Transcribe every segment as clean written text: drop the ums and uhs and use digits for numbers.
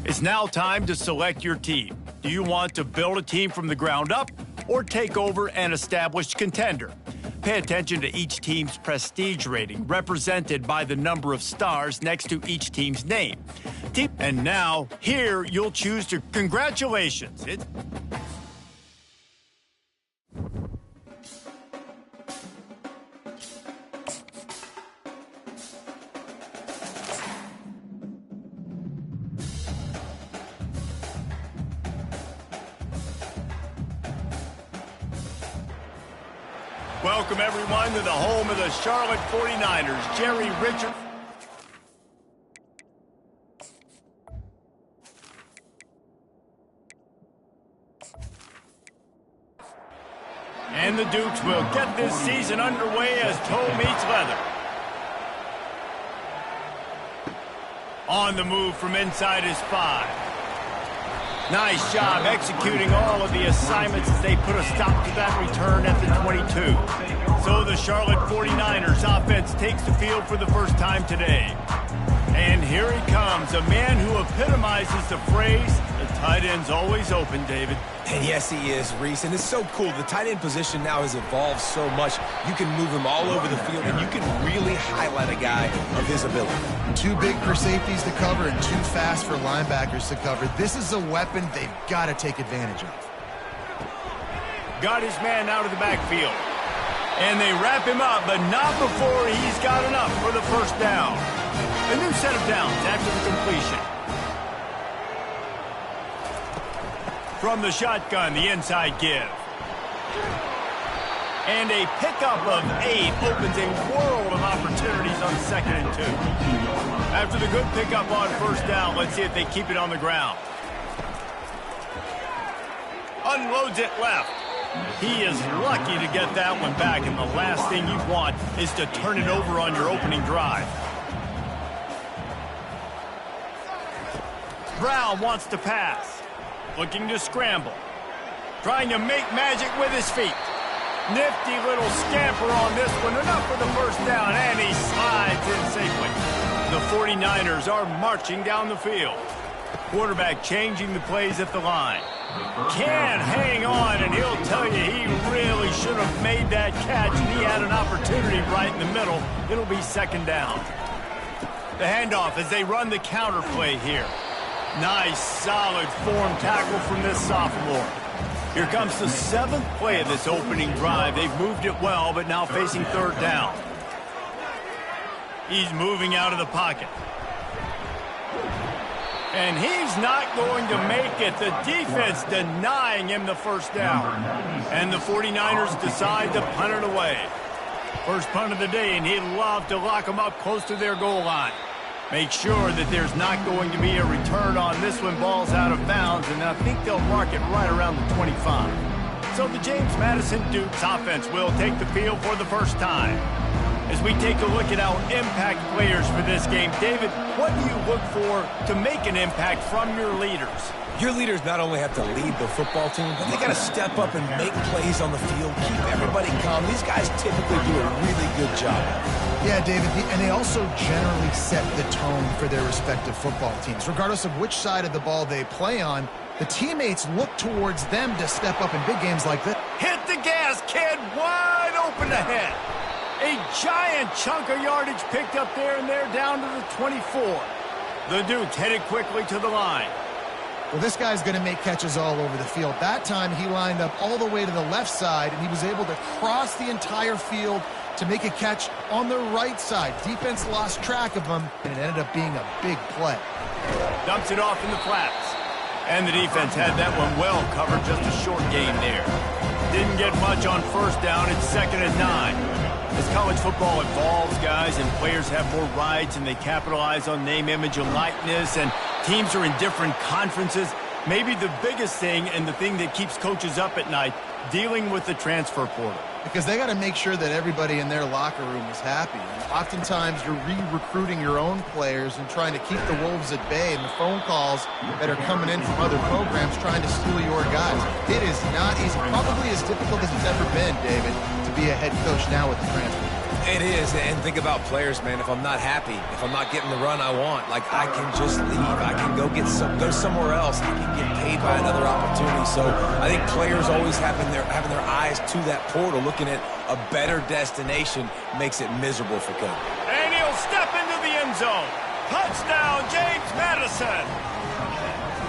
It's now time to select your team. Do you want to build a team from the ground up or take over an established contender? Pay attention to each team's prestige rating, represented by the number of stars next to each team's name. And now, here you'll choose to... Congratulations! Welcome, everyone, to the home of the Charlotte 49ers. Jerry Richards. And the Dukes will get this season underway as toe meets leather. On the move from inside his 5. Nice job executing all of the assignments as they put a stop to that return at the 22. So the Charlotte 49ers offense takes the field for the first time today. And here he comes, a man who epitomizes the phrase, the tight end's always open, David. And yes, he is, Reese. And it's so cool. The tight end position now has evolved so much. You can move him all over the field, and you can really highlight a guy of his ability. Too big for safeties to cover and too fast for linebackers to cover. This is a weapon they've got to take advantage of. Got his man out of the backfield. And they wrap him up, but not before he's got enough for the first down. A new set of downs after the completion. From the shotgun, the inside give. And a pickup of 8 opens a world of opportunities on 2nd and 2. After the good pickup on first down, let's see if they keep it on the ground. Unloads it left. He is lucky to get that one back, and the last thing you want is to turn it over on your opening drive. Brown wants to pass. Looking to scramble. Trying to make magic with his feet. Nifty little scamper on this one. Enough for the first down, and he slides in safely. The 49ers are marching down the field. Quarterback changing the plays at the line. Can hang on, and he'll tell you he really should have made that catch, and he had an opportunity right in the middle. It'll be 2nd down. The handoff as they run the counter play here. Nice, solid form tackle from this sophomore. Here comes the 7th play of this opening drive. They've moved it well, but now facing 3rd down. He's moving out of the pocket. And he's not going to make it. The defense denying him the first down. And the 49ers decide to punt it away. First punt of the day, and he'd love to lock them up close to their goal line. Make sure that there's not going to be a return on this one. Ball's out of bounds, and I think they'll mark it right around the 25. So the James Madison Dukes offense will take the field for the first time. As we take a look at our impact players for this game, David, what do you look for to make an impact from your leaders? Your leaders not only have to lead the football team, but they got to step up and make plays on the field, keep everybody calm. These guys typically do a really good job. Yeah, David, and they also generally set the tone for their respective football teams. Regardless of which side of the ball they play on, the teammates look towards them to step up in big games like this. Hit the gas, kid! Wide open ahead. A giant chunk of yardage picked up there, and they're down to the 24. The Dukes headed quickly to the line. Well, this guy's going to make catches all over the field. That time, he lined up all the way to the left side, and he was able to cross the entire field to make a catch on the right side. Defense lost track of him, and it ended up being a big play. Dumps it off in the flats. And the defense had that one well covered, just a short gain there. Didn't get much on first down. It's 2nd and 9. As college football evolves, guys, and players have more rights and they capitalize on name, image, and likeness, and teams are in different conferences, maybe the biggest thing and the thing that keeps coaches up at night, dealing with the transfer portal. Because they got to make sure that everybody in their locker room is happy. And oftentimes, you're re-recruiting your own players and trying to keep the Wolves at bay, and the phone calls that are coming in from other programs trying to steal your guys. It is not easy. Probably as difficult as it's ever been, David, to be a head coach now with the transfer. It is, and think about players, man. If I'm not happy, if I'm not getting the run I want, like, I can just leave. I can go somewhere else. I can get paid by another opportunity. So I think players always having their eyes to that portal, looking at a better destination, makes it miserable for Kobe. And he'll step into the end zone. Touchdown, James Madison.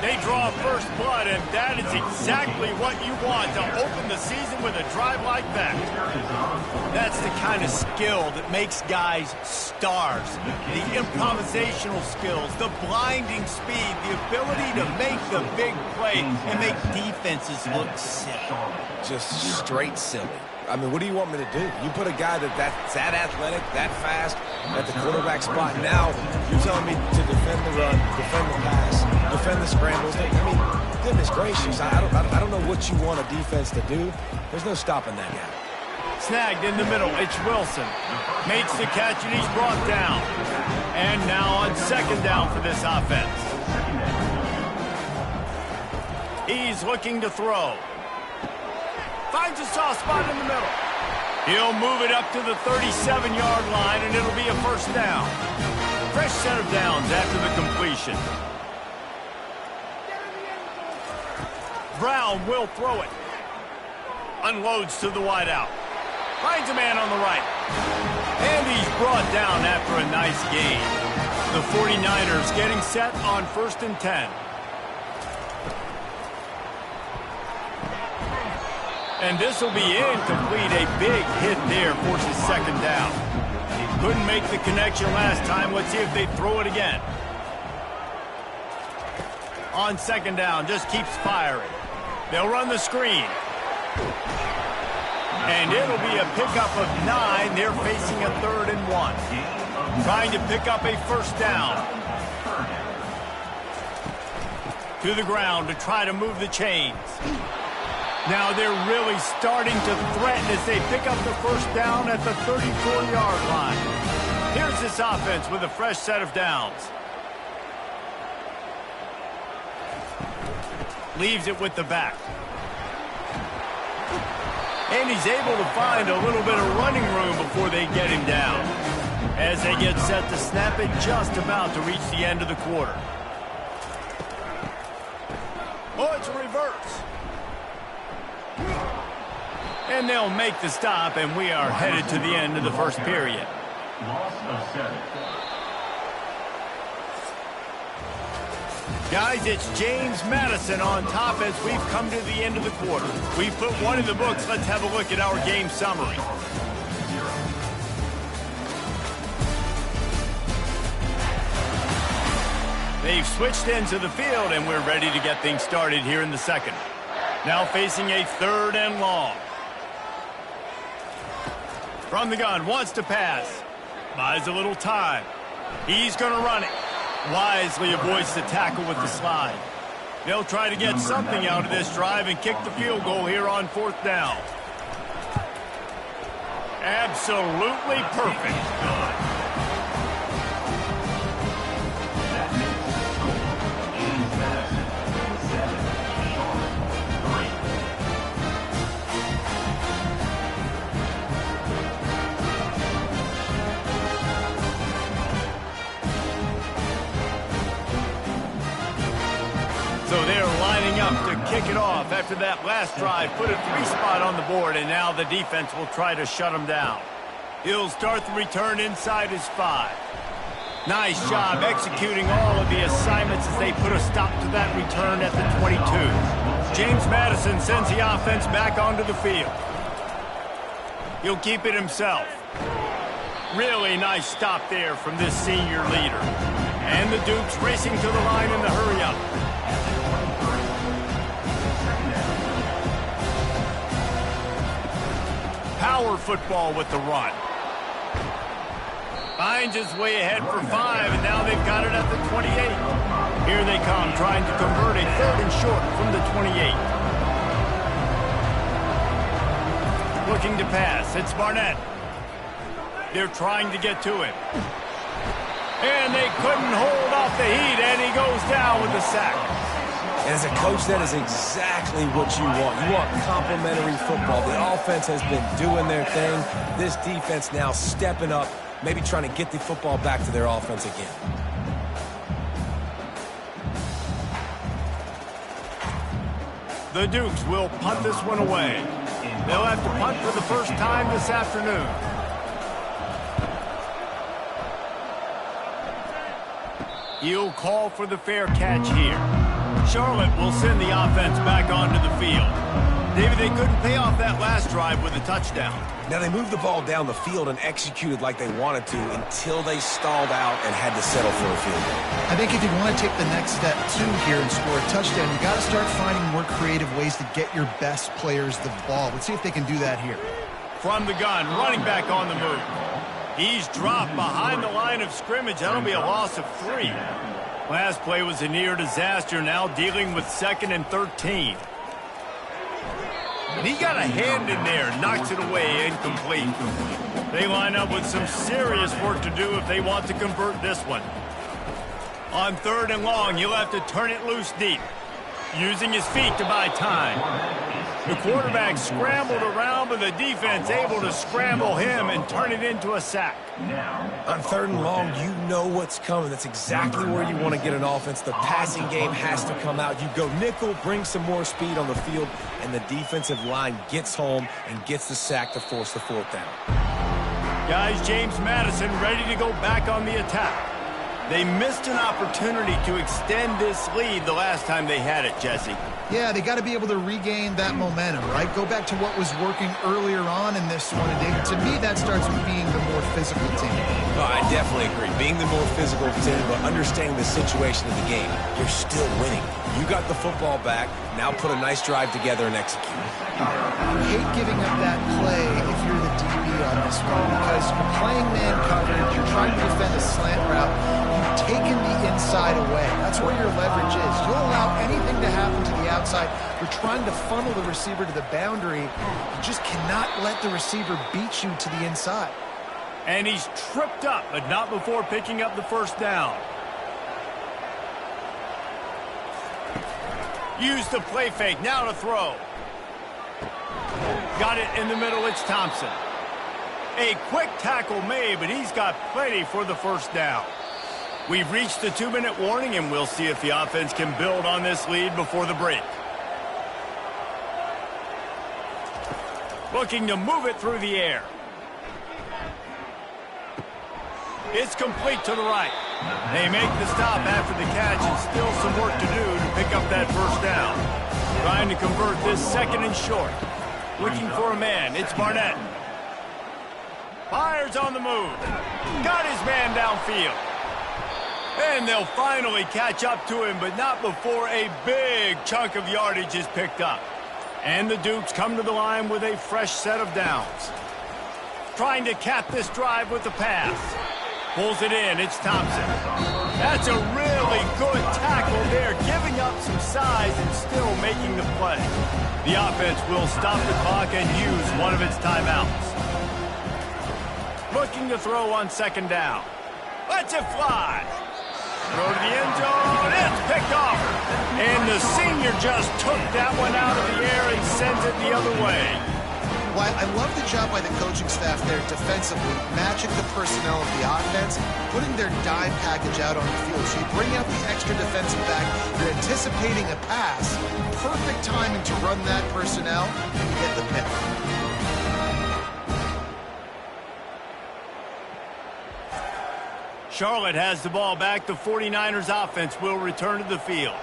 They draw first blood, and that is exactly what you want to open the season with a drive like that. That's the kind of skill that makes guys stars. The improvisational skills, the blinding speed, the ability to make the big play and make defenses look silly. Just straight silly. I mean, what do you want me to do? You put a guy that's that athletic, that fast, at the quarterback spot. Now you're telling me to defend the run, defend the pass, defend the scrambles. I mean, goodness gracious, I don't know what you want a defense to do. There's no stopping that guy. Snagged in the middle, it's Wilson. Makes the catch, and he's brought down. And now on second down for this offense. He's looking to throw. Finds a soft spot in the middle. He'll move it up to the 37-yard line, and it'll be a first down. Fresh set of downs after the completion. Brown will throw it. Unloads to the wideout. Finds a man on the right. And he's brought down after a nice gain. The 49ers getting set on 1st and 10. And this will be incomplete. A big hit there forces second down. Couldn't make the connection last time. Let's see if they throw it again. On second down, just keeps firing. They'll run the screen. And it'll be a pickup of 9. They're facing a 3rd and 1. Trying to pick up a first down. To the ground to try to move the chains. Now they're really starting to threaten as they pick up the first down at the 34-yard line. Here's this offense with a fresh set of downs. Leaves it with the back. And he's able to find a little bit of running room before they get him down. As they get set to snap it, just about to reach the end of the quarter. Oh, it's a reverse. And they'll make the stop, and we are headed to the end of the first period. Guys, it's James Madison on top as we've come to the end of the quarter. We've put one in the books. Let's have a look at our game summary. They've switched into the field, and we're ready to get things started here in the second. Now facing a 3rd and long. From the gun, wants to pass. Buys a little time. He's going to run it. Wisely avoids the tackle with the slide. They'll try to get something out of this drive and kick the field goal here on 4th down. Absolutely perfect. So they're lining up to kick it off after that last drive. Put a 3-spot on the board, and now the defense will try to shut him down. He'll start the return inside his 5. Nice job executing all of the assignments as they put a stop to that return at the 22. James Madison sends the offense back onto the field. He'll keep it himself. Really nice stop there from this senior leader. And the Dukes racing to the line in the hurry-up. Power football with the run. Finds his way ahead for 5, and now they've got it at the 28. Here they come, trying to convert a 3rd and short from the 28. Looking to pass. It's Barnett. They're trying to get to him. And they couldn't hold off the heat, and he goes down with the sack. And as a coach, that is exactly what you want. You want complementary football. The offense has been doing their thing. This defense now stepping up, maybe trying to get the football back to their offense again. The Dukes will punt this one away. They'll have to punt for the first time this afternoon. He'll call for the fair catch here. Charlotte will send the offense back onto the field. David, they couldn't pay off that last drive with a touchdown. Now, they moved the ball down the field and executed like they wanted to until they stalled out and had to settle for a field goal. I think if you want to take the next step, too, here and score a touchdown, you got to start finding more creative ways to get your best players the ball. Let's see if they can do that here. From the gun, running back on the move. He's dropped behind the line of scrimmage. That'll be a loss of 3. Last play was a near disaster, now dealing with 2nd and 13. And he got a hand in there, knocks it away, incomplete. They line up with some serious work to do if they want to convert this one. On 3rd and long, he'll have to turn it loose deep, using his feet to buy time. The quarterback scrambled around, but the defense able to scramble him and turn it into a sack. On 3rd and long, you know what's coming. That's exactly where you want to get an offense. The passing game has to come out. You go nickel, bring some more speed on the field, and the defensive line gets home and gets the sack to force the 4th down. Guys, James Madison ready to go back on the attack. They missed an opportunity to extend this lead the last time they had it, Jesse. Yeah, they got to be able to regain that momentum, right? Go back to what was working earlier on in this one. And David, to me, that starts with being the more physical team. Oh, I definitely agree. Being the more physical team, but understanding the situation of the game, you're still winning. You got the football back. Now put a nice drive together and execute. You hate giving up that play if you're the DB on this one because you're playing man coverage, you're trying to defend a slant route, you've taken the inside away. That's where your leverage is. You'll allow anything to happen to the outside. You're trying to funnel the receiver to the boundary. You just cannot let the receiver beat you to the inside. And he's tripped up, but not before picking up the 1st down. Use the play fake, now to throw. Got it in the middle, it's Thompson. A quick tackle made, but he's got plenty for the 1st down. We've reached the 2-minute warning, and we'll see if the offense can build on this lead before the break. Looking to move it through the air. It's complete to the right. They make the stop after the catch and still some work to do to pick up that 1st down. Trying to convert this 2nd and short. Looking for a man. It's Barnett. Fires on the move. Got his man downfield. And they'll finally catch up to him, but not before a big chunk of yardage is picked up. And the Dukes come to the line with a fresh set of downs. Trying to cap this drive with the pass. Pulls it in, it's Thompson. That's a really good tackle there, giving up some size and still making the play. The offense will stop the clock and use one of its timeouts. Looking to throw on 2nd down. Lets it fly. Throw to the end zone, it's picked off. And the senior just took that one out of the air and sends it the other way. Well, I love the job by the coaching staff there defensively, matching the personnel of the offense, putting their dime package out on the field. So you bring out the extra defensive back, you're anticipating a pass, perfect timing to run that personnel, and you get the pick. Charlotte has the ball back. The 49ers offense will return to the field.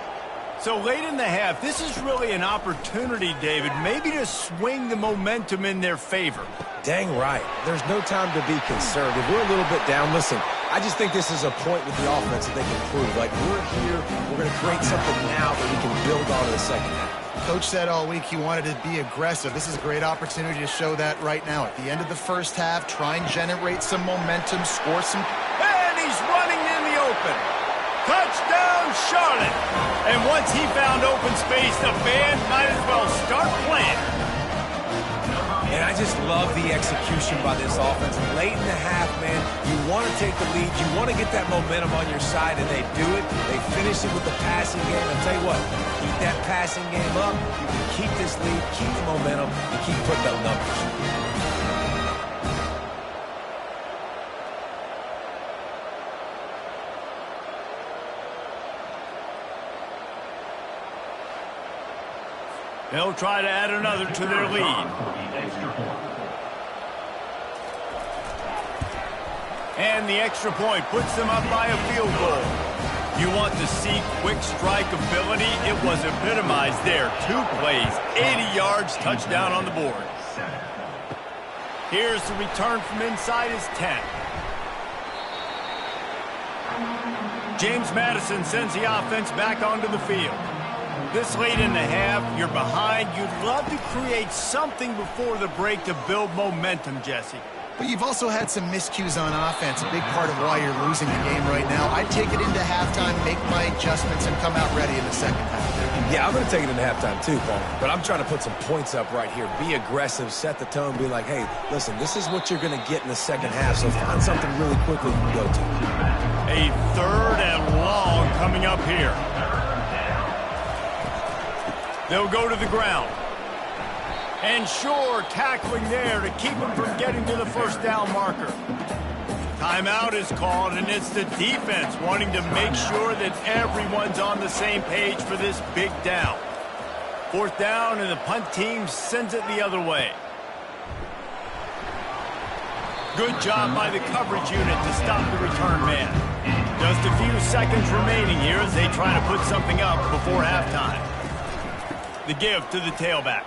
So late in the half, this is really an opportunity, David, maybe to swing the momentum in their favor. Dang right. There's no time to be concerned. If we're a little bit down, listen, I just think this is a point with the offense that they can prove. Like, we're here, we're going to create something now that we can build on in the 2nd half. Coach said all week he wanted to be aggressive. This is a great opportunity to show that right now. At the end of the 1st half, try and generate some momentum, score some... And he's running in the open. Touchdown, Charlotte. And once he found open space, the band might as well start playing. And I just love the execution by this offense. Late in the half, man. You want to take the lead. You want to get that momentum on your side, and they do it. They finish it with the passing game. I'll tell you what, keep that passing game up. You can keep this lead, keep the momentum, and keep putting up numbers. They'll try to add another to their lead. And the extra point puts them up by a field goal. You want to see quick strike ability? It was epitomized there. 2 plays, 80 yards, touchdown on the board. Here's the return from inside his 10. James Madison sends the offense back onto the field. This late in the half, you're behind. You'd love to create something before the break to build momentum, Jesse. But you've also had some miscues on offense, a big part of why you're losing the game right now. I'd take it into halftime, make my adjustments, and come out ready in the second half. Yeah, I'm going to take it into halftime too, Paul. But I'm trying to put some points up right here. Be aggressive, set the tone, be like, hey, listen, this is what you're going to get in the second half, so find something really quickly you can go to. A 3rd and long coming up here. They'll go to the ground. And sure, tackling there to keep him from getting to the first down marker. Timeout is called, and it's the defense wanting to make sure that everyone's on the same page for this big down. 4th down, and the punt team sends it the other way. Good job by the coverage unit to stop the return man. Just a few seconds remaining here as they try to put something up before halftime. The give to the tailback.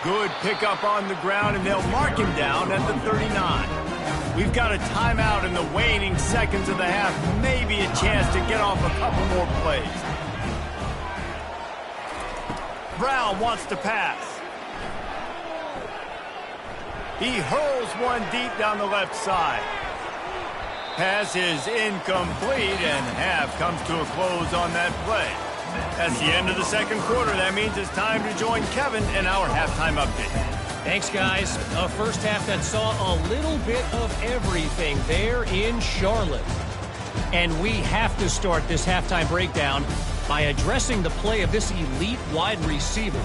Good pickup on the ground, and they'll mark him down at the 39. We've got a timeout in the waning seconds of the half. Maybe a chance to get off a couple more plays. Brown wants to pass. He hurls one deep down the left side. Pass is incomplete, and half comes to a close on that play. That's the end of the second quarter. That means it's time to join Kevin in our halftime update. Thanks, guys. A first half that saw a little bit of everything there in Charlotte. And we have to start this halftime breakdown by addressing the play of this elite wide receiver.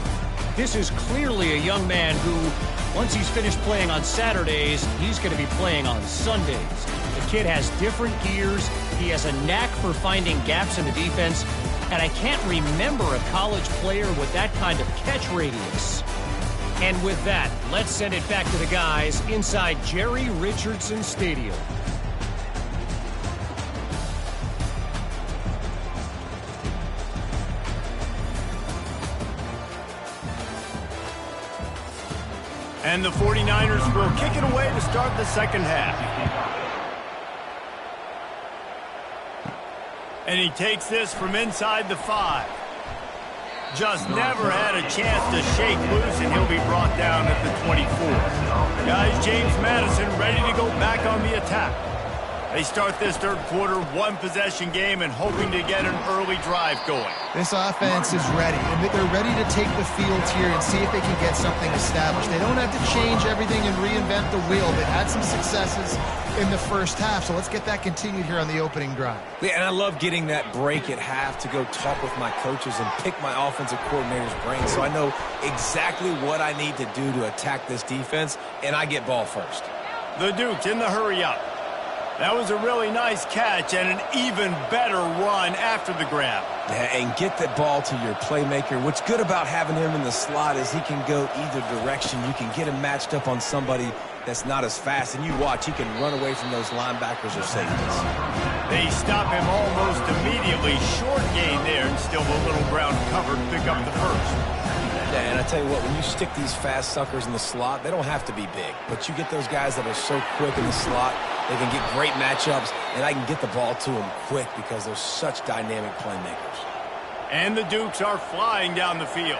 This is clearly a young man who, once he's finished playing on Saturdays, he's going to be playing on Sundays. The kid has different gears. He has a knack for finding gaps in the defense. And I can't remember a college player with that kind of catch radius. And with that, let's send it back to the guys inside Jerry Richardson Stadium. And the 49ers will kick it away to start the second half. And he takes this from inside the 5. Just never had a chance to shake loose, and he'll be brought down at the 24. Guys, James Madison ready to go back on the attack. They start this third quarter, 1-possession game, and hoping to get an early drive going. This offense is ready, and they're ready to take the field here and see if they can get something established. They don't have to change everything and reinvent the wheel. They've had some successes in the first half, so let's get that continued here on the opening drive. Yeah, and I love getting that break at half to go talk with my coaches and pick my offensive coordinator's brain so I know exactly what I need to do to attack this defense, and I get ball first. The Dukes in the hurry-up. That was a really nice catch and an even better run after the grab. Yeah, and get the ball to your playmaker. What's good about having him in the slot is he can go either direction. You can get him matched up on somebody that's not as fast, and you watch, he can run away from those linebackers or safeties. They stop him almost immediately. Short gain there, and still a little ground covered. Pick up the first. Yeah, and I tell you what, when you stick these fast suckers in the slot, they don't have to be big. But you get those guys that are so quick in the slot, they can get great matchups, and I can get the ball to them quick because they're such dynamic playmakers. And the Dukes are flying down the field.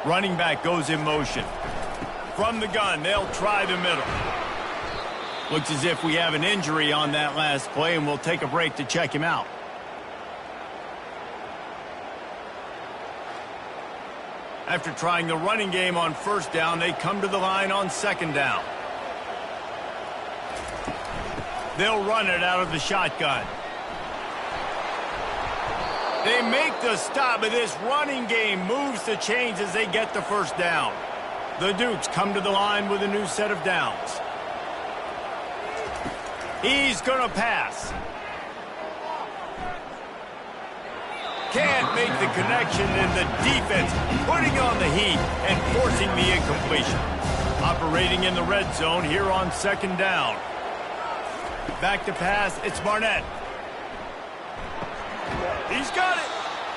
Running back goes in motion. From the gun, they'll try the middle. Looks as if we have an injury on that last play, and we'll take a break to check him out. After trying the running game on first down, they come to the line on second down. They'll run it out of the shotgun. They make the stop, but this running game moves the chains as they get the first down. The Dukes come to the line with a new set of downs. He's going to pass. Can't make the connection, and the defense putting on the heat and forcing the incompletion. Operating in the red zone here on second down. Back to pass, it's Barnett. He's got it.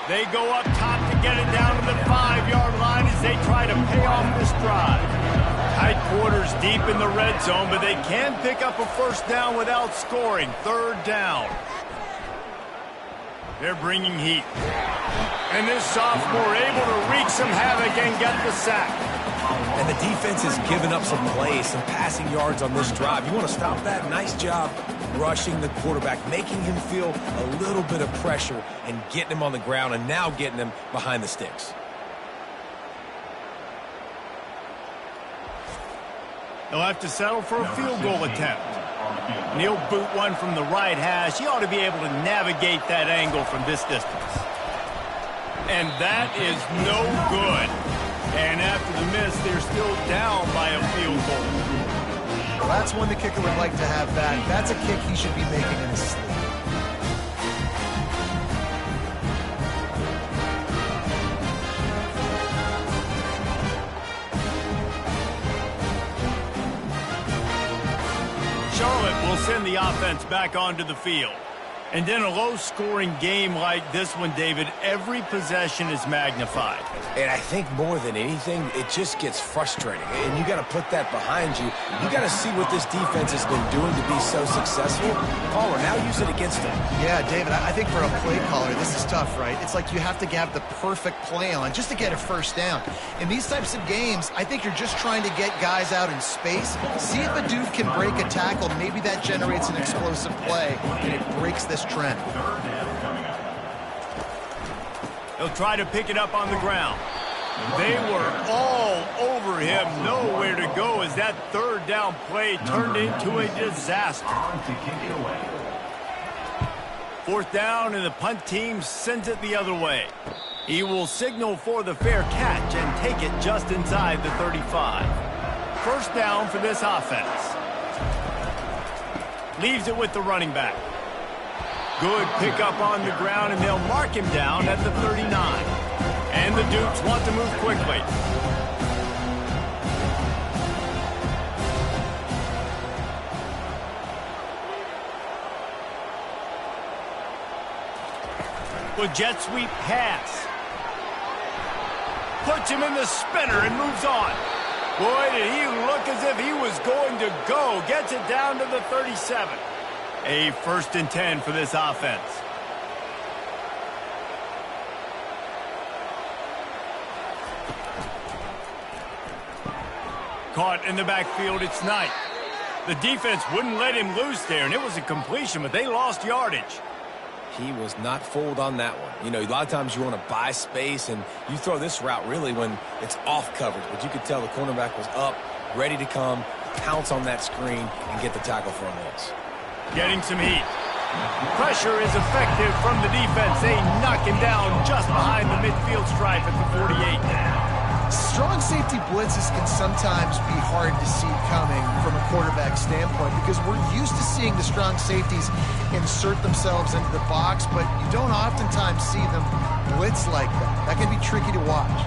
They go up top to get it down to the 5-yard line as they try to pay off this drive. Tight quarters deep in the red zone, but they can pick up a first down without scoring. Third down. They're bringing heat. And this sophomore able to wreak some havoc and get the sack. And the defense has given up some plays, some passing yards on this drive. You want to stop that? Nice job rushing the quarterback, making him feel a little bit of pressure and getting him on the ground and now getting him behind the sticks. They'll have to settle for a field goal attempt. And he'll boot one from the right hash. He ought to be able to navigate that angle from this distance. And that is no good. And after the miss, they're still down by a field goal. Well, that's one the kicker would like to have back. That's a kick he should be making in his sleep. Charlotte will send the offense back onto the field. And in a low-scoring game like this one, David, every possession is magnified. And I think more than anything, it just gets frustrating. And you got to put that behind you. You got to see what this defense has been doing to be so successful. Caller, now use it against them. Yeah, David, I think for a play caller, this is tough, right? It's like you have to have the perfect play on just to get a first down. In these types of games, I think you're just trying to get guys out in space, see if a dude can break a tackle. Maybe that generates an explosive play, and it breaks this trend. He'll try to pick it up on the ground. They were all over him, nowhere to go as that third down play turned into a disaster. Fourth down, and the punt team sends it the other way. He will signal for the fair catch and take it just inside the 35. First down for this offense. Leaves it with the running back. Good pickup on the ground, and they'll mark him down at the 39. And the Dukes want to move quickly. With jet sweep pass. Puts him in the spinner and moves on. Boy, did he look as if he was going to go. Gets it down to the 37. A 1st and 10 for this offense. Caught in the backfield, it's Knight. The defense wouldn't let him loose there, and it was a completion, but they lost yardage. He was not fooled on that one. You know, a lot of times you want to buy space, and you throw this route really when it's off coverage. But you could tell the cornerback was up, ready to come, pounce on that screen, and get the tackle for a miss. Getting some heat. Pressure is effective from the defense. They knock him down just behind the midfield stripe at the 48. Strong safety blitzes can sometimes be hard to see coming from a quarterback standpoint because we're used to seeing the strong safeties insert themselves into the box, but you don't oftentimes see them blitz like that. That can be tricky to watch.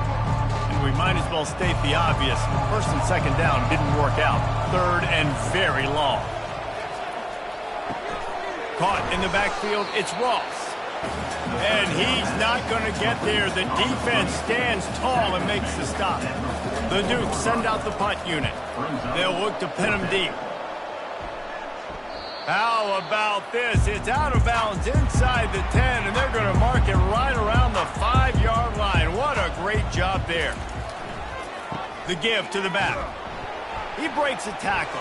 And we might as well state the obvious. First and second down didn't work out. Third and very long. Caught in the backfield, it's Ross. And he's not going to get there. The defense stands tall and makes the stop. The Dukes send out the punt unit. They'll look to pin him deep. How about this? It's out of bounds inside the 10, and they're going to mark it right around the 5-yard line. What a great job there. The give to the back. He breaks a tackle.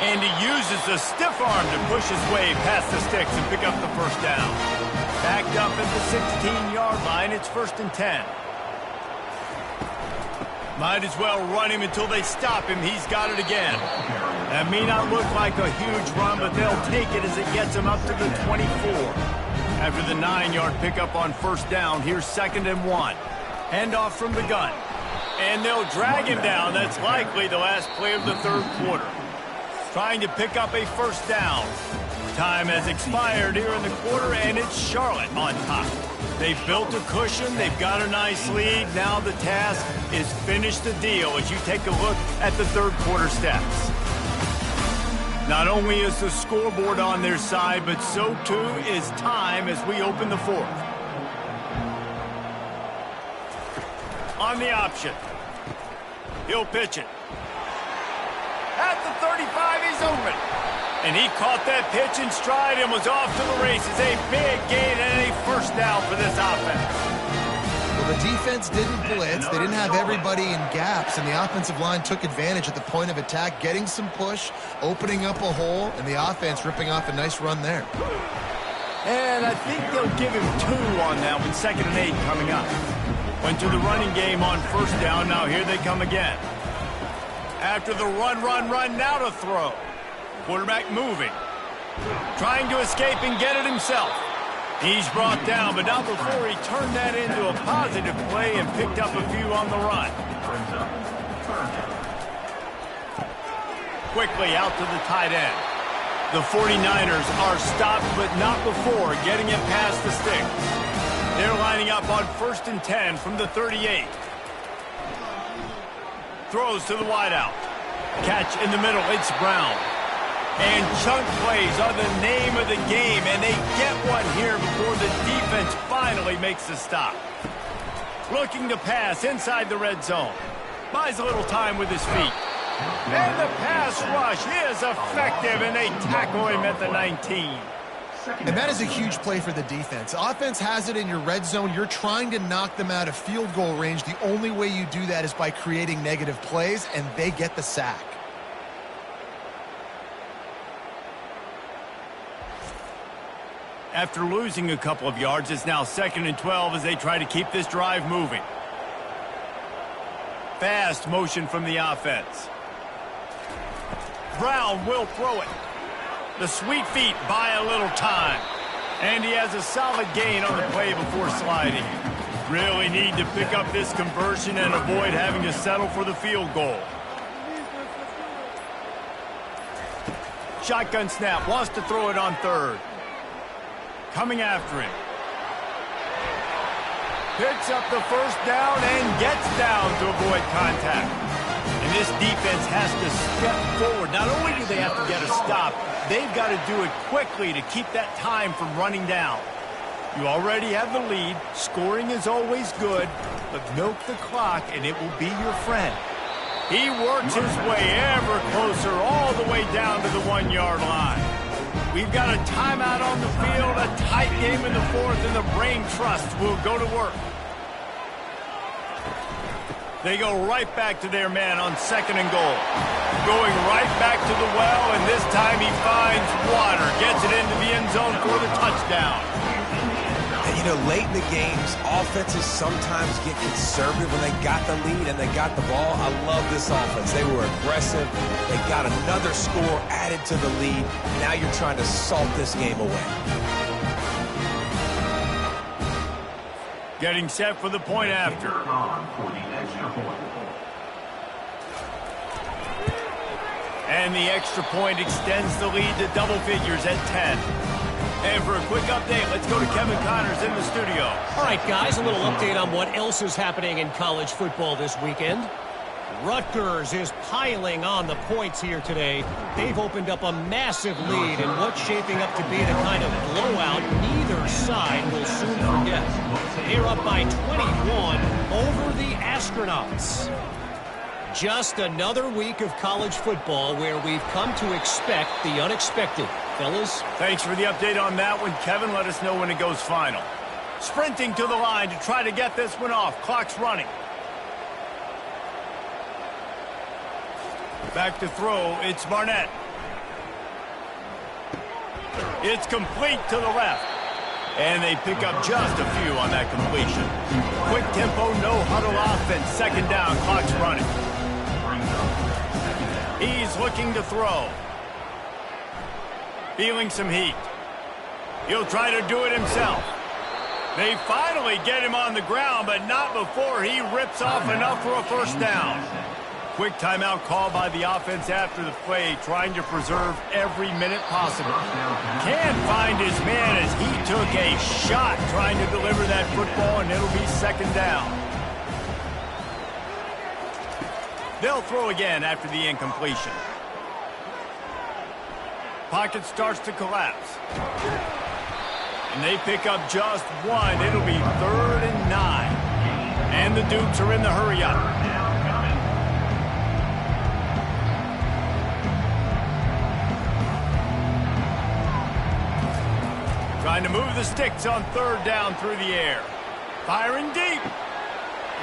And he uses the stiff arm to push his way past the sticks and pick up the first down. Backed up at the 16-yard line. It's 1st and 10. Might as well run him until they stop him. He's got it again. That may not look like a huge run, but they'll take it as it gets him up to the 24. After the 9-yard pickup on 1st down, here's 2nd and 1. Handoff from the gun. And they'll drag him down. That's likely the last play of the 3rd quarter. Trying to pick up a 1st down. Time has expired here in the quarter, and it's Charlotte on top. They've built a cushion. They've got a nice lead. Now the task is finish the deal as you take a look at the 3rd quarter stats. Not only is the scoreboard on their side, but so too is time as we open the 4th. On the option. He'll pitch it. At the 35, he's open. And he caught that pitch in stride and was off to the races. A big gain and a 1st down for this offense. Well, the defense didn't blitz. They didn't have everybody in gaps, and the offensive line took advantage at the point of attack, getting some push, opening up a hole, and the offense ripping off a nice run there. And I think they'll give him 2 on that one. 2nd and 8 coming up. Went to the running game on 1st down. Now here they come again. After the run, now to throw. Quarterback moving. Trying to escape and get it himself. He's brought down, but not before he turned that into a positive play and picked up a few on the run. Quickly out to the tight end. The 49ers are stopped, but not before getting it past the sticks. They're lining up on 1st and 10 from the 38. Throws to the wideout. Catch in the middle. It's Brown. And chunk plays are the name of the game, and they get one here before the defense finally makes the stop. Looking to pass inside the red zone. Buys a little time with his feet. And the pass rush is effective, and they tackle him at the 19. And that is a huge play for the defense. Offense has it in your red zone. You're trying to knock them out of field goal range. The only way you do that is by creating negative plays, and they get the sack. After losing a couple of yards, it's now 2nd and 12 as they try to keep this drive moving. Fast motion from the offense. Brown will throw it. The sweet feet buy a little time. And he has a solid gain on the play before sliding. Really need to pick up this conversion and avoid having to settle for the field goal. Shotgun snap, wants to throw it on 3rd. Coming after him. Picks up the 1st down and gets down to avoid contact. And this defense has to step forward. Not only do they have to get a stop, they've got to do it quickly to keep that time from running down. You already have the lead. Scoring is always good, but milk the clock and it will be your friend. He works his way ever closer all the way down to the 1-yard line. We've got a timeout on the field, a tight game in the 4th, and the Brain Trust will go to work. They go right back to their man on 2nd and goal. Going right back to the well, and this time he finds water. Gets it into the end zone for the touchdown. And, you know, late in the games, offenses sometimes get conservative when they got the lead and they got the ball. I love this offense. They were aggressive. They got another score added to the lead. Now you're trying to salt this game away. Getting set for the point after. And the extra point extends the lead to double figures at 10. And for a quick update, let's go to Kevin Connors in the studio. All right, guys, a little update on what else is happening in college football this weekend. Rutgers is piling on the points here today. They've opened up a massive lead in what's shaping up to be the kind of blowout neither side will soon forget. They're up by 21 over the Astronauts. Just another week of college football where we've come to expect the unexpected. Fellas? Thanks for the update on that one, Kevin. Let us know when it goes final. Sprinting to the line to try to get this one off. Clock's running. Back to throw. It's Barnett. It's complete to the left. And they pick up just a few on that completion. Quick tempo, no huddle offense. Second down, clock's running. He's looking to throw. Feeling some heat. He'll try to do it himself. They finally get him on the ground, but not before he rips off enough for a first down. Quick timeout call by the offense after the play, trying to preserve every minute possible. Can't find his man as he took a shot trying to deliver that football, and it'll be second down. They'll throw again after the incompletion. Pocket starts to collapse. And they pick up just one. It'll be 3rd and 9. And the Dukes are in the hurry up. Trying to move the sticks on 3rd down through the air. Firing deep.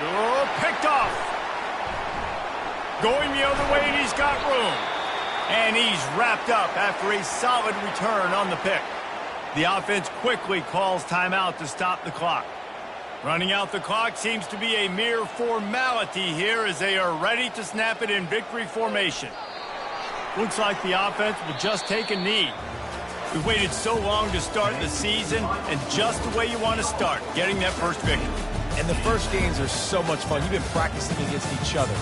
Oh, picked off. Going the other way, and he's got room. And he's wrapped up after a solid return on the pick. The offense quickly calls timeout to stop the clock. Running out the clock seems to be a mere formality here as they are ready to snap it in victory formation. Looks like the offense will just take a knee. We've waited so long to start the season, and just the way you want to start, getting that first victory. And the first games are so much fun. You've been practicing against each other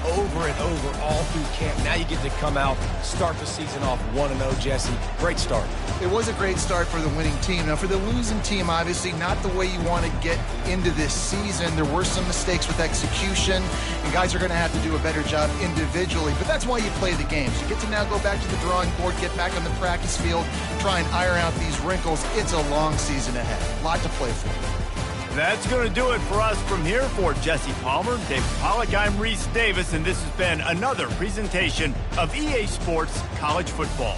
over and over all through camp. Now you get to come out, start the season off 1-0, Jesse. Great start. It was a great start for the winning team. Now, for the losing team, obviously not the way you want to get into this season. There were some mistakes with execution, and guys are going to have to do a better job individually. But that's why you play the games. You get to now go back to the drawing board, get back on the practice field, try and iron out these wrinkles. It's a long season ahead. A lot to play for. That's going to do it for us from here. For Jesse Palmer, David Pollack, I'm Reese Davis, and this has been another presentation of EA Sports College Football.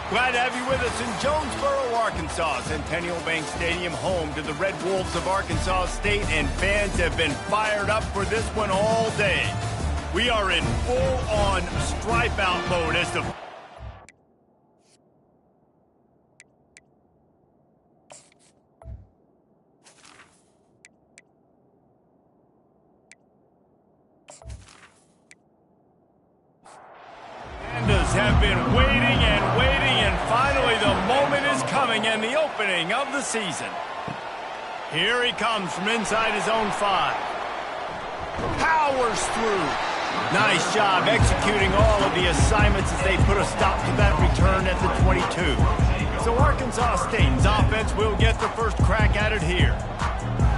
Glad to have you with us in Jonesboro, Arkansas. Centennial Bank Stadium, home to the Red Wolves of Arkansas State, and fans have been fired up for this one all day. We are in full-on stripe-out mode as the... Pandas have been waiting and waiting, and finally the moment is coming and the opening of the season. Here he comes from inside his own 5. Powers through. Nice job executing all of the assignments as they put a stop to that return at the 22. So Arkansas State's offense will get the first crack at it here.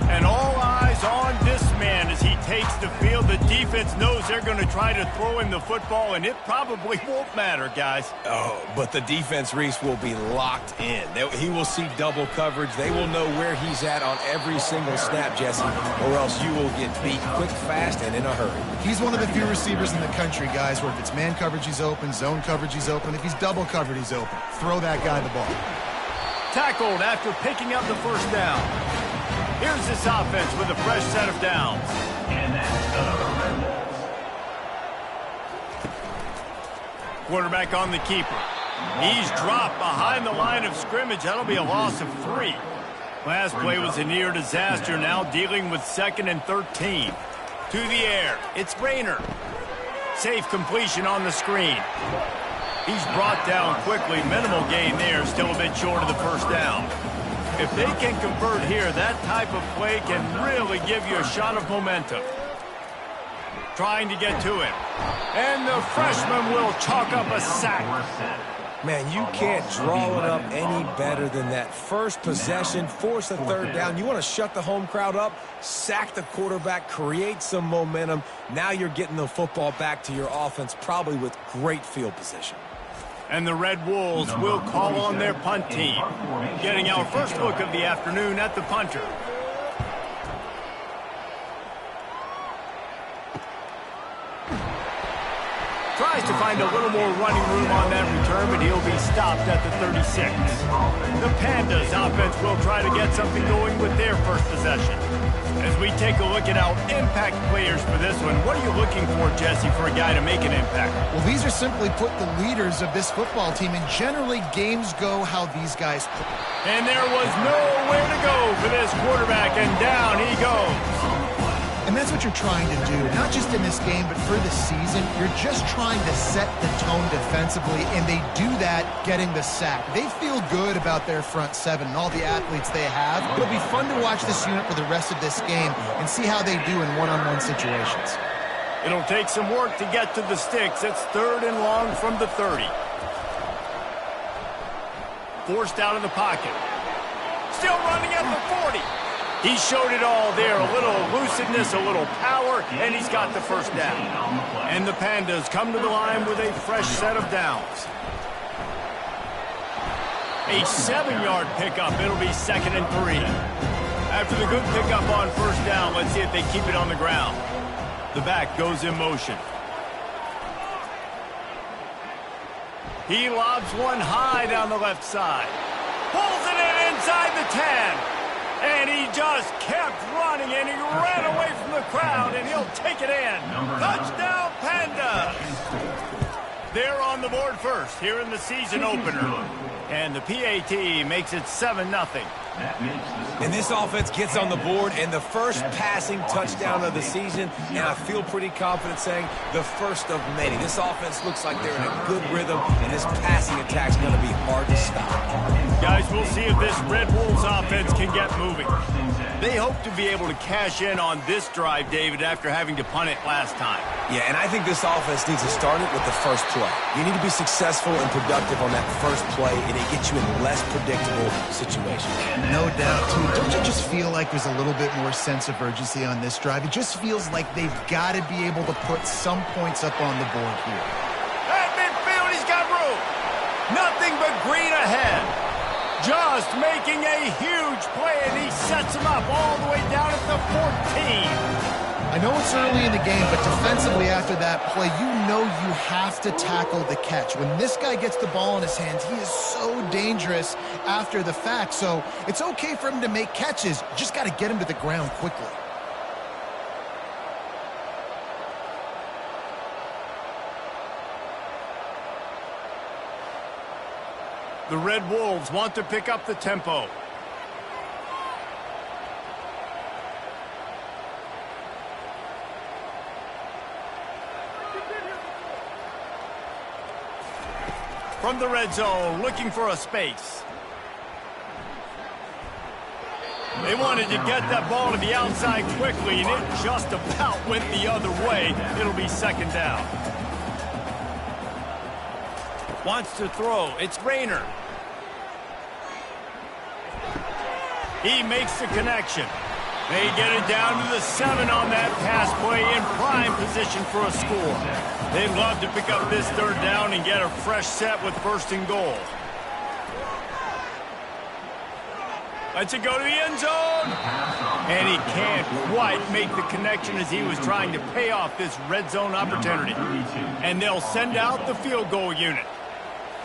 And all eyes on this man as he takes the field. The defense knows they're going to try to throw him the football, and it probably won't matter, guys. Oh, but the defense, Reese, will be locked in. He will see double coverage. They will know where he's at on every single snap, Jesse, or else you will get beat quick, fast, and in a hurry. He's one of the few receivers in the country, guys, where if it's man coverage, he's open, zone coverage, he's open. If he's double covered, he's open. Throw that guy the ball. Tackled after picking up the first down. Here's this offense with a fresh set of downs. And that's quarterback on the keeper. He's dropped behind the line of scrimmage. That'll be a loss of 3. Last play was a near disaster. Now dealing with 2nd and 13. To the air. It's Rayner. Safe completion on the screen. He's brought down quickly. Minimal gain there. Still a bit short of the first down. If they can convert here, that type of play can really give you a shot of momentum. Trying to get to it. And the freshman will chalk up a sack. Man, you can't draw it up any better than that. First possession, force a 3rd down. You want to shut the home crowd up, sack the quarterback, create some momentum. Now you're getting the football back to your offense, probably with great field position. And the Red Wolves will call on their punt team. Getting our first look of the afternoon at the punter. Tries to find a little more running room on that return, but he'll be stopped at the 36. The Pandas offense will try to get something going with their first possession. As we take a look at our impact players for this one, what are you looking for, Jesse, for a guy to make an impact? Well, these are simply put the leaders of this football team, and generally games go how these guys play. And there was nowhere to go for this quarterback, and down he goes. And that's what you're trying to do, not just in this game, but for the season. You're just trying to set the tone defensively, and they do that getting the sack. They feel good about their front 7 and all the athletes they have. It'll be fun to watch this unit for the rest of this game and see how they do in one-on-one situations. It'll take some work to get to the sticks. It's 3rd and long from the 30. Forced out of the pocket. Still running at the 40. He showed it all there, a little elusiveness, a little power, and he's got the first down. And the Pandas come to the line with a fresh set of downs. A 7-yard pickup. It'll be 2nd and 3. After the good pickup on first down, let's see if they keep it on the ground. The back goes in motion. He lobs one high down the left side. Pulls it in inside the 10. And he just kept running, and he ran away from the crowd, and he'll take it in. Touchdown, Pandas! They're on the board first here in the season opener. And the PAT makes it 7-0. And this offense gets on the board, and the first passing touchdown of the season, and I feel pretty confident saying the first of many. This offense looks like they're in a good rhythm, and this passing attack's going to be hard to stop. Guys, we'll see if this Red Wolves offense can get moving. They hope to be able to cash in on this drive, David, after having to punt it last time. Yeah, and I think this offense needs to start it with the first play. You need to be successful and productive on that first play, and it gets you in less predictable situations. No doubt, too. Don't you just feel like there's a little bit more sense of urgency on this drive? It just feels like they've got to be able to put some points up on the board here. At midfield, he's got room. Nothing but green ahead. Just making a huge play, and he sets him up all the way down at the 14. I know it's early in the game, but defensively after that play, you know you have to tackle the catch. When this guy gets the ball in his hands, he is so dangerous after the fact. So it's okay for him to make catches. You just got to get him to the ground quickly. The Red Wolves want to pick up the tempo. From the red zone, looking for a space. They wanted to get that ball to the outside quickly, and it just about went the other way. It'll be second down. Wants to throw. It's Rayner. He makes the connection. They get it down to the 7 on that pass play, in prime position for a score. They'd love to pick up this third down and get a fresh set with first and goal. Lets it go to the end zone. And he can't quite make the connection as he was trying to pay off this red zone opportunity. And they'll send out the field goal unit.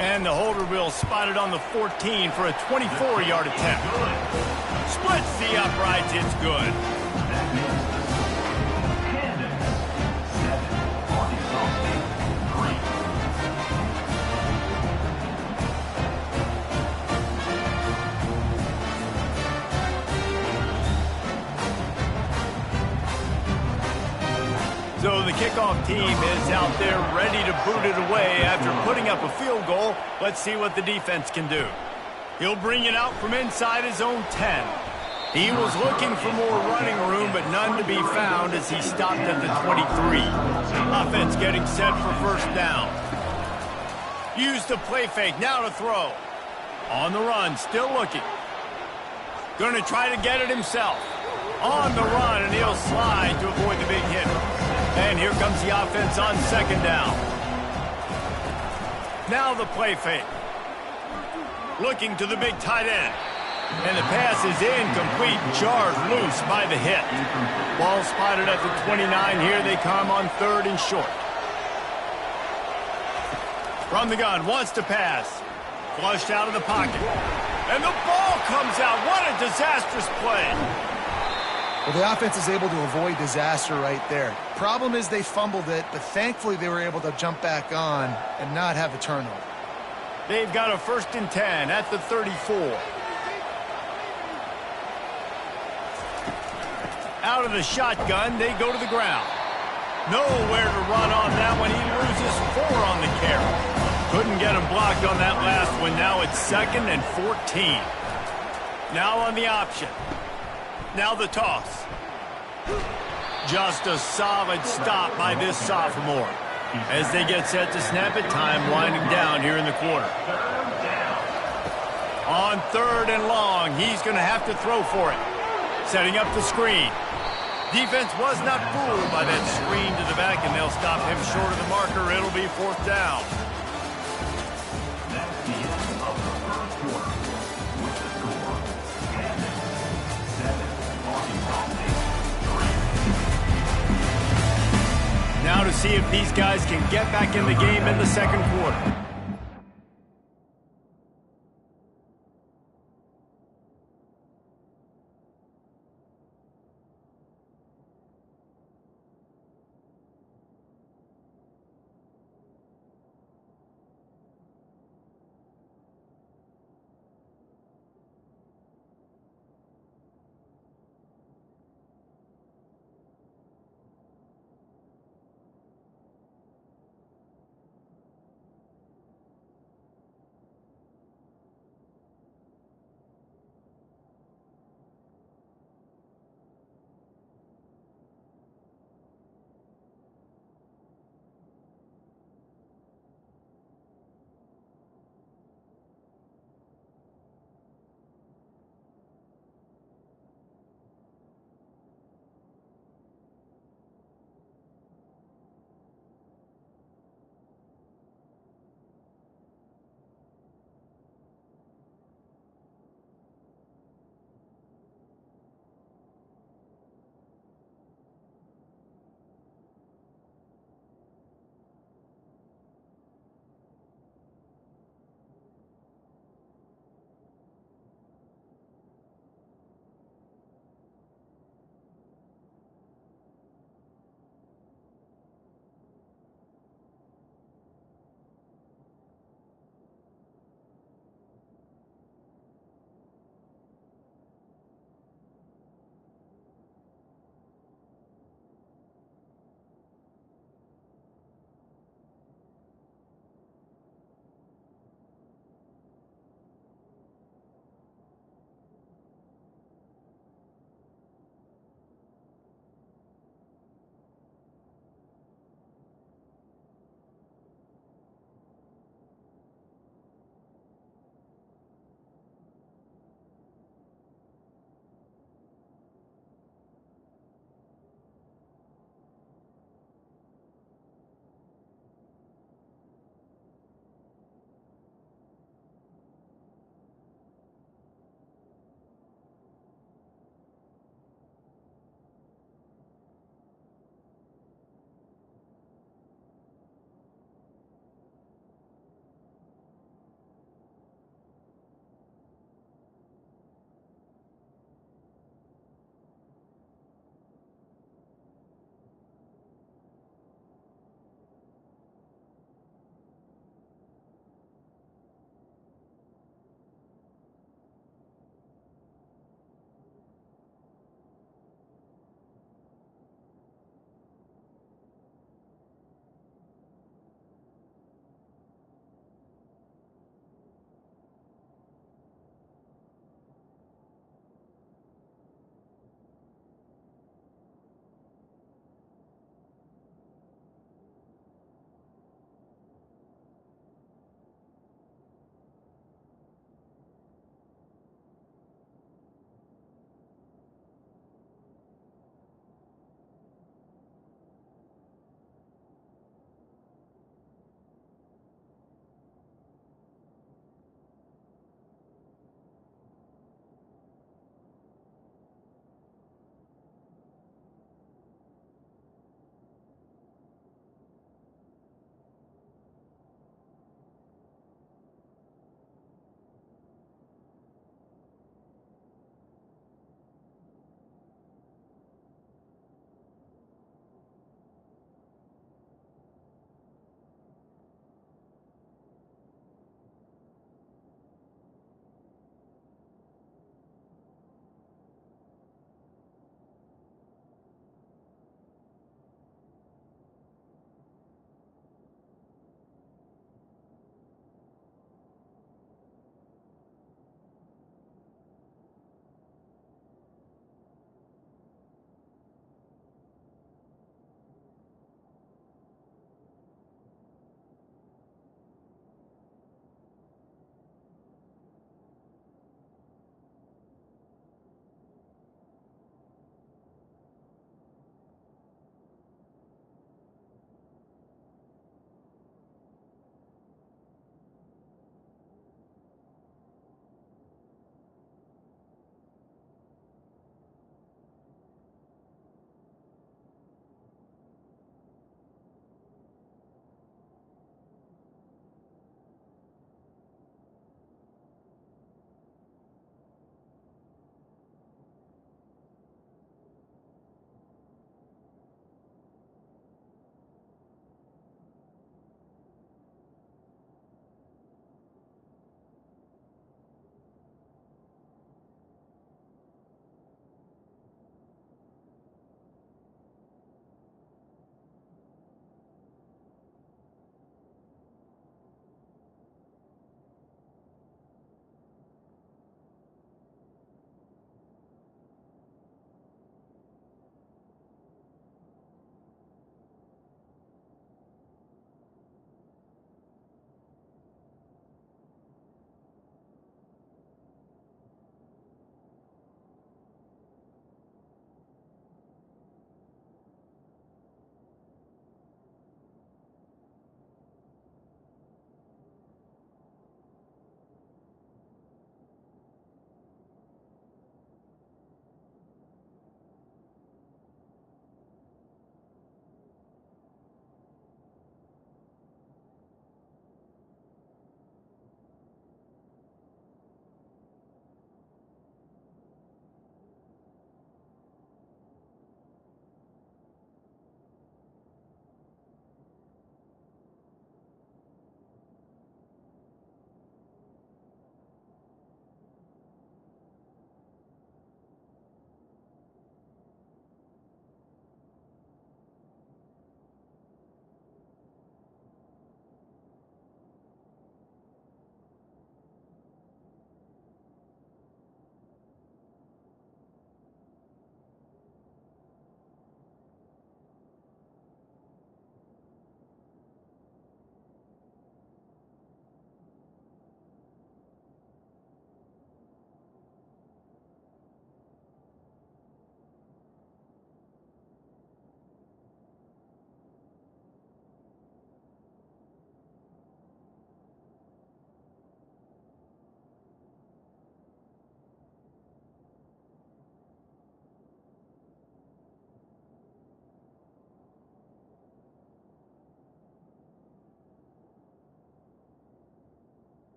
And the holder will spot it on the 14 for a 24-yard attempt. Splits the uprights, it's good. So the kickoff team is out there ready to boot it away after putting up a field goal. Let's see what the defense can do. He'll bring it out from inside his own 10. He was looking for more running room, but none to be found as he stopped at the 23. Offense getting set for first down. Use the play fake, now to throw. On the run, still looking. Going to try to get it himself. On the run, and he'll slide to avoid the big hit. And here comes the offense on second down. Now the play fake. Looking to the big tight end. And the pass is incomplete, jarred loose by the hit. Ball spotted at the 29. Here they come on third and short. From the gun, wants to pass. Flushed out of the pocket. And the ball comes out. What a disastrous play. Well, the offense is able to avoid disaster right there. Problem is they fumbled it, but thankfully they were able to jump back on and not have a turnover. They've got a first and 10 at the 34. Out of the shotgun, they go to the ground. Nowhere to run on that one. He loses 4 on the carry. Couldn't get him blocked on that last one. Now it's second and 14. Now on the option. Now the toss. Just a solid stop by this sophomore. As they get set to snap it, time winding down here in the quarter. On third and long, he's going to have to throw for it. Setting up the screen. Defense was not fooled by that screen to the back, and they'll stop him short of the marker. It'll be fourth down. Now to see if these guys can get back in the game in the second quarter.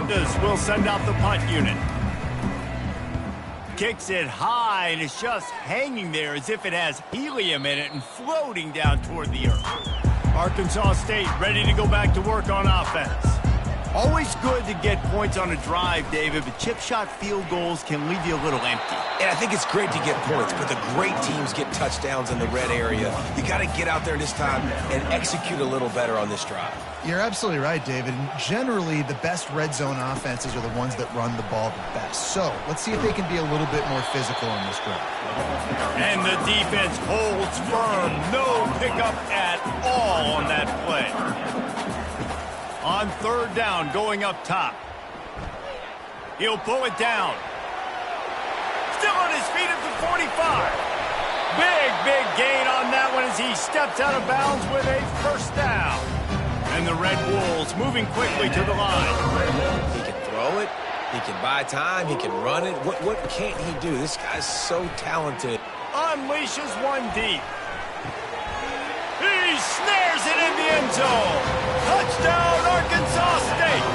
This will send out the punt unit. Kicks it high, and it's just hanging there as if it has helium in it and floating down toward the earth. Arkansas State ready to go back to work on offense. Always good to get points on a drive, David, but chip shot field goals can leave you a little empty. And I think it's great to get points, but the great teams get touchdowns in the red area. You got to get out there this time and execute a little better on this drive. You're absolutely right, David. And generally, the best red zone offenses are the ones that run the ball the best. So let's see if they can be a little bit more physical on this drive. And the defense holds firm. No pickup at all on that play. On third down, going up top. He'll pull it down. Still on his feet at the 45. Big gain on that one as he steps out of bounds with a first down. And the Red Wolves moving quickly to the line. He can throw it. He can buy time. He can run it. What can't he do? This guy's so talented. Unleashes one deep. He snares it in the end zone. Touchdown, Arkansas State.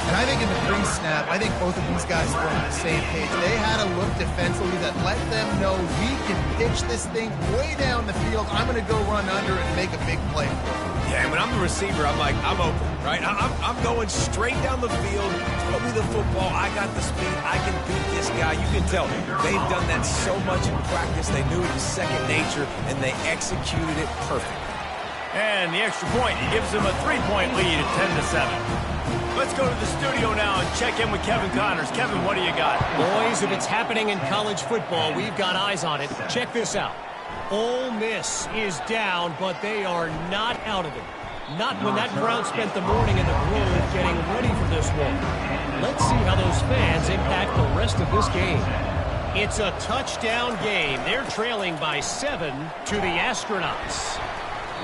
And I think in the pre-snap, I think both of these guys were on the same page. They had a look defensively that let them know we can pitch this thing way down the field. I'm going to go run under and make a big play for it. Yeah, and when I'm the receiver, I'm like, I'm open, right? I'm going straight down the field. Throw me the football. I got the speed. I can beat this guy. You can tell they've done that so much in practice. They knew it was second nature, and they executed it perfectly. And the extra point gives them a 3-point lead at 10-7. Let's go to the studio now and check in with Kevin Connors. Kevin, what do you got? Boys, if it's happening in college football, we've got eyes on it. Check this out. Ole Miss is down, but they are not out of it. Not when that crowd spent the morning in the Grove getting ready for this one. Let's see how those fans impact the rest of this game. It's a touchdown game. They're trailing by 7 to the Astronauts.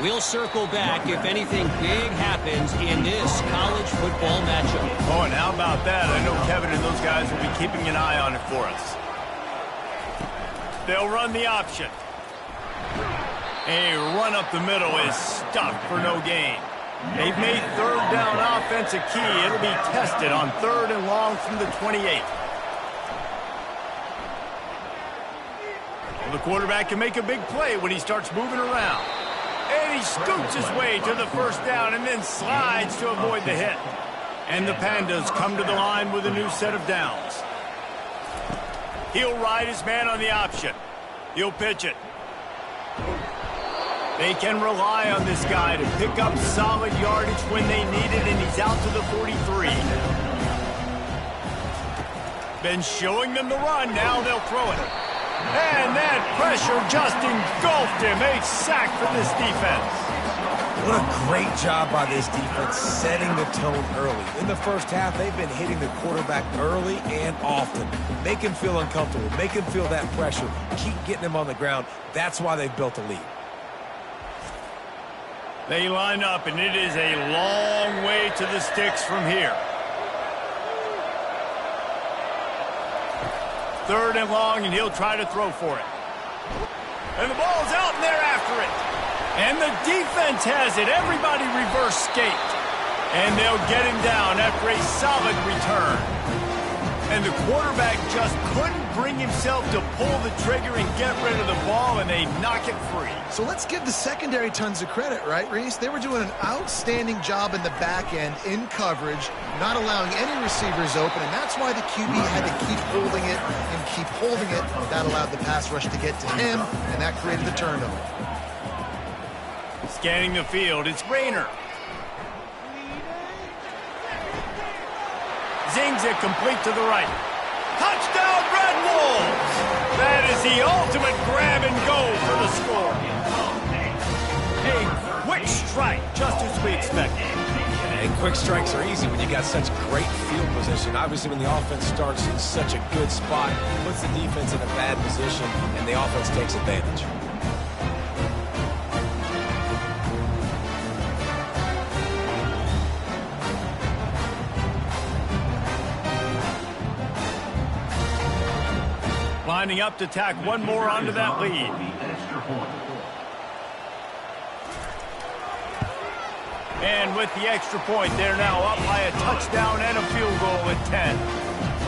We'll circle back if anything big happens in this college football matchup. Oh, and how about that? I know Kevin and those guys will be keeping an eye on it for us. They'll run the option. A run up the middle is stuffed for no gain. They've made third down offense a key. It'll be tested on 3rd and long from the 28. Well, the quarterback can make a big play when he starts moving around. And he scoots his way to the first down and then slides to avoid the hit. And the Pandas come to the line with a new set of downs. He'll ride his man on the option. He'll pitch it. They can rely on this guy to pick up solid yardage when they need it, and he's out to the 43. Been showing them the run. Now they'll throw it. And that pressure just engulfed him. A sack for this defense. What a great job by this defense setting the tone early. In the first half, they've been hitting the quarterback early and often. Make him feel uncomfortable. Make him feel that pressure. Keep getting him on the ground. That's why they've built a lead. They line up, and it is a long way to the sticks from here. 3rd and long, and he'll try to throw for it. And the ball's out, and they're after it. And the defense has it. Everybody reverse skate. And they'll get him down after a solid return. And the quarterback just couldn't bring himself to pull the trigger and get rid of the ball, and they knock it free. So let's give the secondary tons of credit, right, Reese? They were doing an outstanding job in the back end, in coverage, not allowing any receivers open, and that's why the QB had to keep holding it and keep holding it. That allowed the pass rush to get to him, and that created the turnover. Scanning the field, it's Rayner. Zings it complete to the right. Touchdown, Red Wolves! That is the ultimate grab and go for the score. A quick strike, just as we expected. And quick strikes are easy when you got such great field position. Obviously, when the offense starts in such a good spot, puts the defense in a bad position, and the offense takes advantage. Lining up to tack one more onto that lead. And with the extra point, they're now up by a touchdown and a field goal at 10.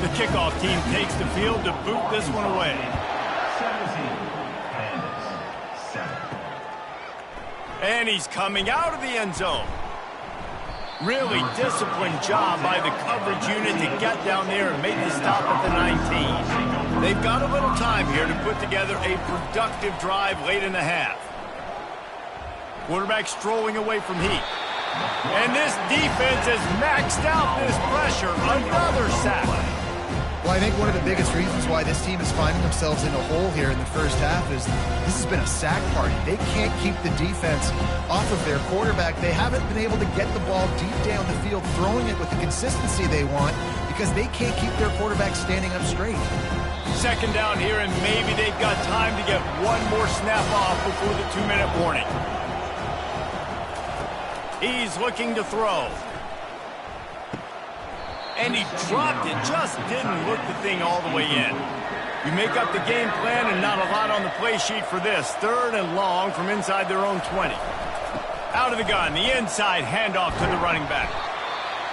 The kickoff team takes the field to boot this one away. 17. And he's coming out of the end zone. Really disciplined job by the coverage unit to get down there and make the stop at the 19. They've got a little time here to put together a productive drive late in the half. Quarterback strolling away from heat. And this defense has maxed out this pressure. Another sack. Well, I think one of the biggest reasons why this team is finding themselves in a hole here in the first half is this has been a sack party. They can't keep the defense off of their quarterback. They haven't been able to get the ball deep down the field, throwing it with the consistency they want because they can't keep their quarterback standing up straight. Second down here, and maybe they've got time to get one more snap off before the 2-minute warning. He's looking to throw. And he dropped it, just didn't look the thing all the way in. You make up the game plan and not a lot on the play sheet for this. 3rd and long from inside their own 20. Out of the gun, the inside handoff to the running back.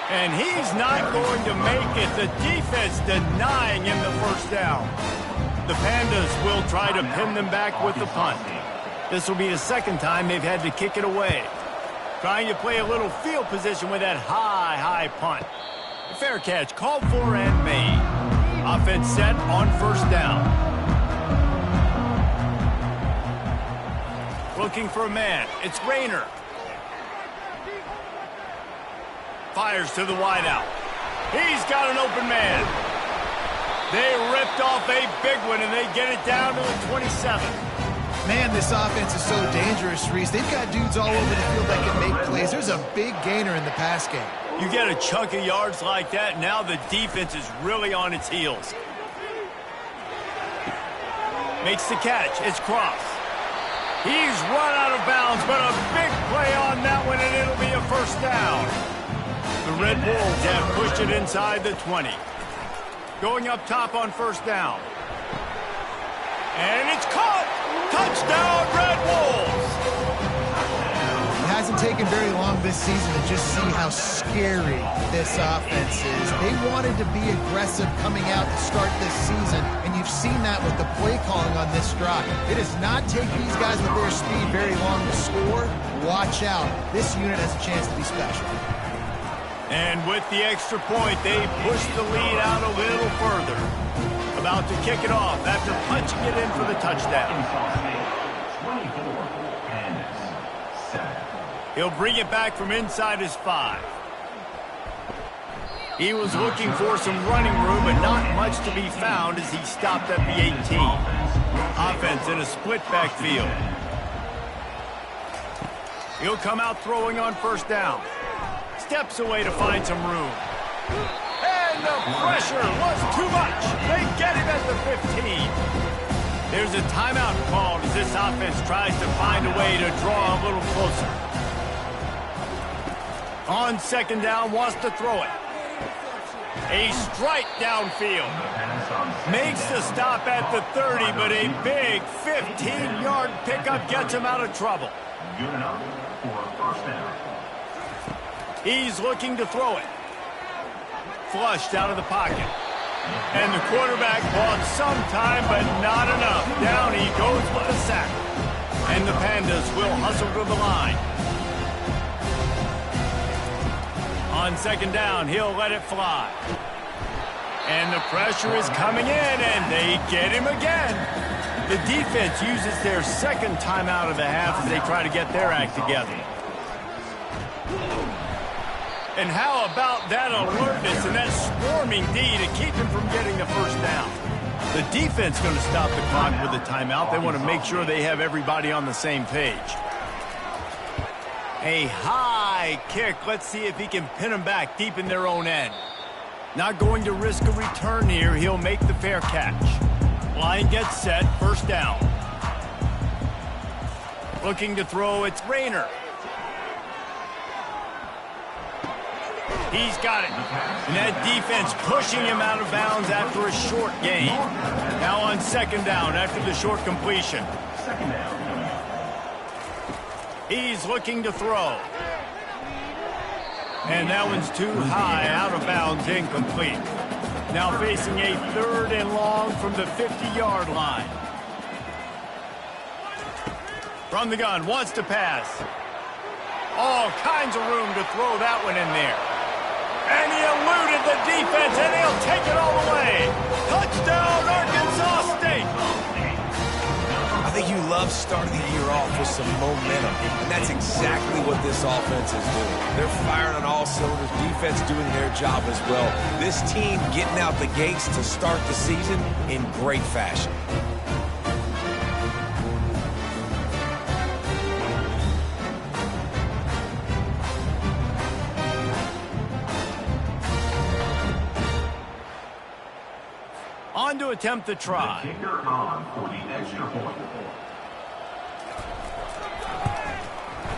And he's not going to make it. The defense denying him the first down. The Pandas will try to pin them back with the punt. This will be the second time they've had to kick it away. Trying to play a little field position with that high punt. Fair catch called for and made. Offense set on first down. Looking for a man. It's Rayner. Fires to the wideout. He's got an open man. They ripped off a big one, and they get it down to the 27. Man, this offense is so dangerous, Reese. They've got dudes all over the field that can make plays. There's a big gainer in the pass game. You get a chunk of yards like that, now the defense is really on its heels. Makes the catch. It's Cross. He's run out of bounds, but a big play on that one, and it'll be a first down. The Red Wolves have pushed it inside the 20. Going up top on first down. And it's caught! Touchdown, Red Wolves! It hasn't taken very long this season to just see how scary this offense is. They wanted to be aggressive coming out to start this season, and you've seen that with the play calling on this drive. It does not take these guys with their speed very long to score. Watch out. This unit has a chance to be special. And with the extra point, they push the lead out a little further. About to kick it off after punching it in for the touchdown. 24 and 7. He'll bring it back from inside his 5. He was looking for some running room, but not much to be found as he stopped at the 18. Offense in a split backfield. He'll come out throwing on first down. Steps away to find some room. And the pressure was too much. They get him at the 15. There's a timeout called as this offense tries to find a way to draw a little closer. On second down, wants to throw it. A strike downfield. Makes the stop at the 30, but a big 15-yard pickup gets him out of trouble. Good enough for a first down. He's looking to throw it. Flushed out of the pocket. And the quarterback bought some time, but not enough. Down he goes with a sack. And the Pandas will hustle to the line. On second down, he'll let it fly. And the pressure is coming in, and they get him again. The defense uses their second timeout of the half as they try to get their act together. And how about that alertness and that swarming D to keep him from getting the first down? The defense going to stop the clock with a timeout. They want to make sure they have everybody on the same page. A high kick. Let's see if he can pin them back deep in their own end. Not going to risk a return here. He'll make the fair catch. Line gets set. First down. Looking to throw. It's Rayner. He's got it. And that defense pushing him out of bounds after a short gain. Now on second down after the short completion. Second down. He's looking to throw. And that one's too high, out of bounds, incomplete. Now facing a 3rd and long from the 50-yard line. From the gun, wants to pass. All kinds of room to throw that one in there. And he eluded the defense, and he'll take it all the way. Touchdown, Arkansas State. I think you love starting the year off with some momentum, and that's exactly what this offense is doing. They're firing on all cylinders, defense doing their job as well. This team getting out the gates to start the season in great fashion. On to attempt the try. The kicker on for the extra point.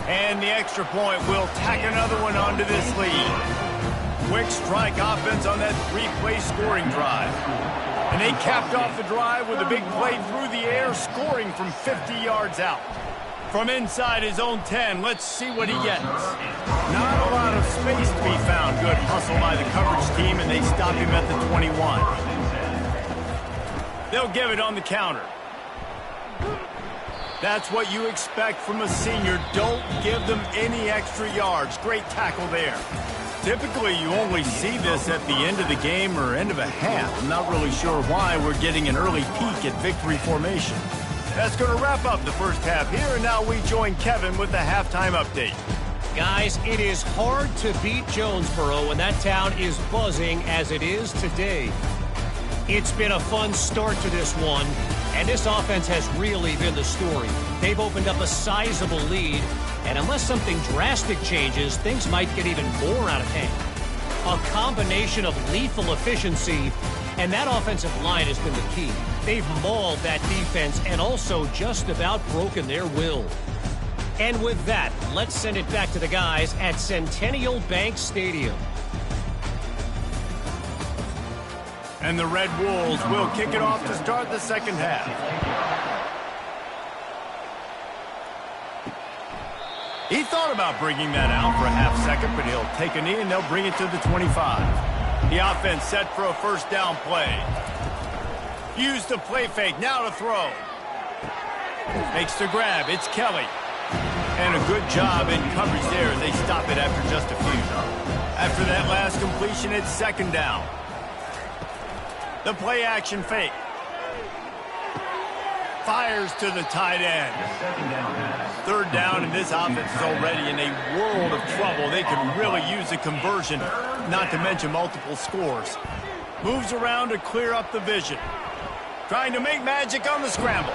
And the extra point will tack another one onto this lead. Quick strike offense on that 3-play scoring drive. And they capped off the drive with a big play through the air, scoring from 50 yards out. From inside his own 10, let's see what he gets. Not a lot of space to be found. Good hustle by the coverage team, and they stop him at the 21. They'll give it on the counter. That's what you expect from a senior. Don't give them any extra yards. Great tackle there. Typically, you only see this at the end of the game or end of a half. I'm not really sure why we're getting an early peek at victory formation. That's going to wrap up the first half here, and now we join Kevin with the halftime update. Guys, it is hard to beat Jonesboro when that town is buzzing as it is today. It's been a fun start to this one, and this offense has really been the story. They've opened up a sizable lead, and unless something drastic changes, things might get even more out of hand. A combination of lethal efficiency, and that offensive line has been the key. They've mauled that defense and also just about broken their will. And with that, let's send it back to the guys at Centennial Bank Stadium. And the Red Wolves will kick it off to start the second half. He thought about bringing that out for a half second, but he'll take a knee and they'll bring it to the 25. The offense set for a first down play. Use the play fake, now to throw. Makes the grab, it's Kelly. And a good job in coverage there as they stop it after just a few. After that last completion, it's second down. The play action fake. Fires to the tight end. Third down, and this offense is already in a world of trouble. They can really use a conversion, not to mention multiple scores. Moves around to clear up the vision. Trying to make magic on the scramble.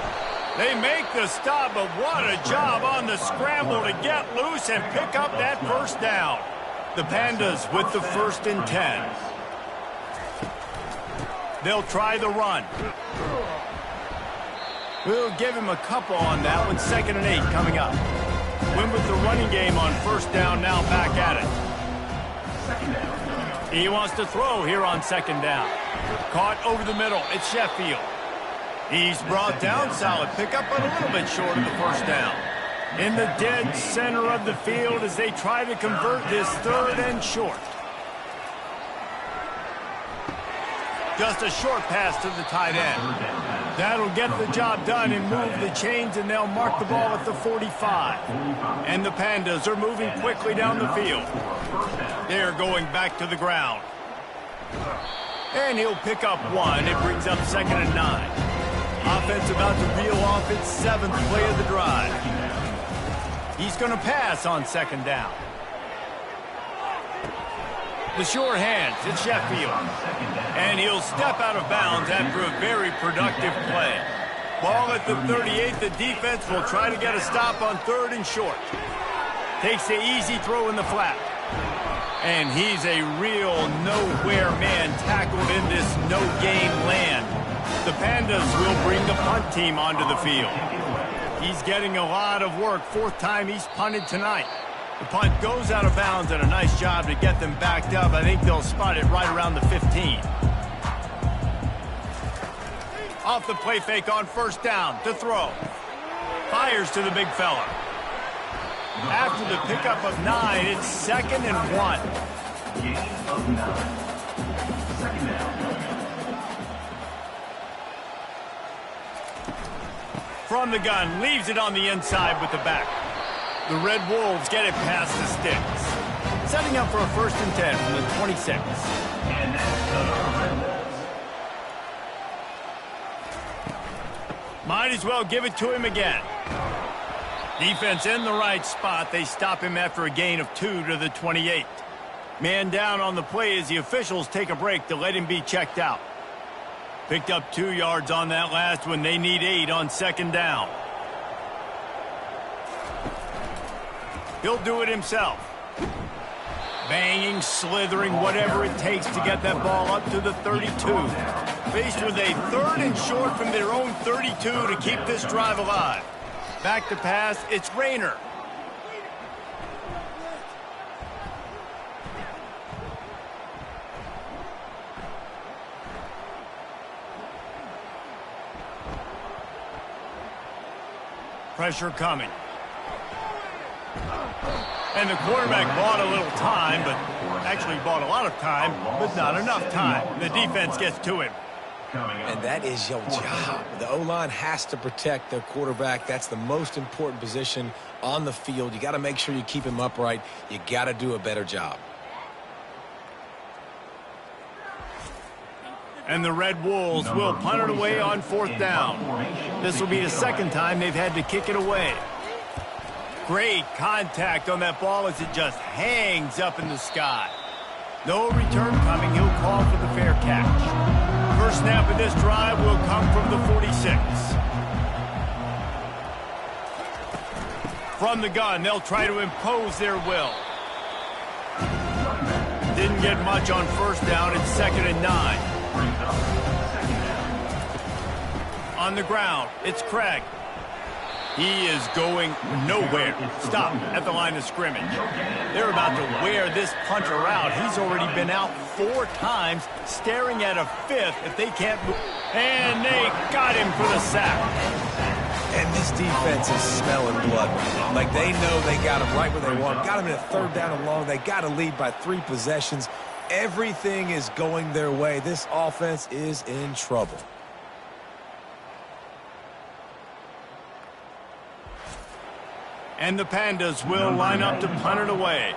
They make the stop, but what a job on the scramble to get loose and pick up that first down. The Pandas with the 1st and 10. They'll try the run. We'll give him a couple on that one. 2nd and 8 coming up. Win with the running game on first down, now back at it. He wants to throw here on 2nd down. Caught over the middle. It's Sheffield. He's brought down. Solid pickup, but a little bit short of the first down. In the dead center of the field as they try to convert this 3rd and short. Just a short pass to the tight end. That'll get the job done and move the chains, and they'll mark the ball at the 45. And the Pandas are moving quickly down the field. They're going back to the ground. And he'll pick up one. It brings up 2nd and 9. Offense about to reel off its 7th play of the drive. He's going to pass on 2nd down. The sure hands, it's Sheffield. And he'll step out of bounds after a very productive play. Ball at the 38, the defense will try to get a stop on 3rd and short. Takes the easy throw in the flat. And he's a real nowhere man tackled in this no-game land. The Pandas will bring the punt team onto the field. He's getting a lot of work. 4th time he's punted tonight. The punt goes out of bounds, and a nice job to get them backed up. I think they'll spot it right around the 15. Off the play fake on first down to throw. Fires to the big fella. After the pickup of 9, it's 2nd and 1. Gain of 9. 2nd down. From the gun, leaves it on the inside with the back. The Red Wolves get it past the sticks. Setting up for a 1st and 10 from the 26. And that's the Red Wolves. Might as well give it to him again. Defense in the right spot. They stop him after a gain of 2 to the 28. Man down on the play as the officials take a break to let him be checked out. Picked up 2 yards on that last one. They need 8 on 2nd down. He'll do it himself. Banging, slithering, whatever it takes to get that ball up to the 32. Faced with a 3rd and short from their own 32 to keep this drive alive. Back to pass, it's Rayner. Pressure coming. And the quarterback bought a little time, but actually bought a lot of time, but not enough time. The defense gets to him. And that is your job. The O-line has to protect their quarterback. That's the most important position on the field. You got to make sure you keep him upright. You got to do a better job. And the Red Wolves will punt it away on 4th down. This will be the 2nd time they've had to kick it away. Great contact on that ball as it just hangs up in the sky. No return coming. He'll call for the fair catch. First snap of this drive will come from the 46. From the gun, they'll try to impose their will. Didn't get much on 1st down. It's 2nd and 9. On the ground, it's Craig. He is going nowhere. Stop at the line of scrimmage. They're about to wear this punter out. He's already been out 4 times, staring at a 5th if they can't move. And they got him for the sack. And this defense is smelling blood. Like they know they got him right where they want. Got him in a 3rd down and long. They got to lead by 3 possessions. Everything is going their way. This offense is in trouble. And the Pandas will line up to punt it away.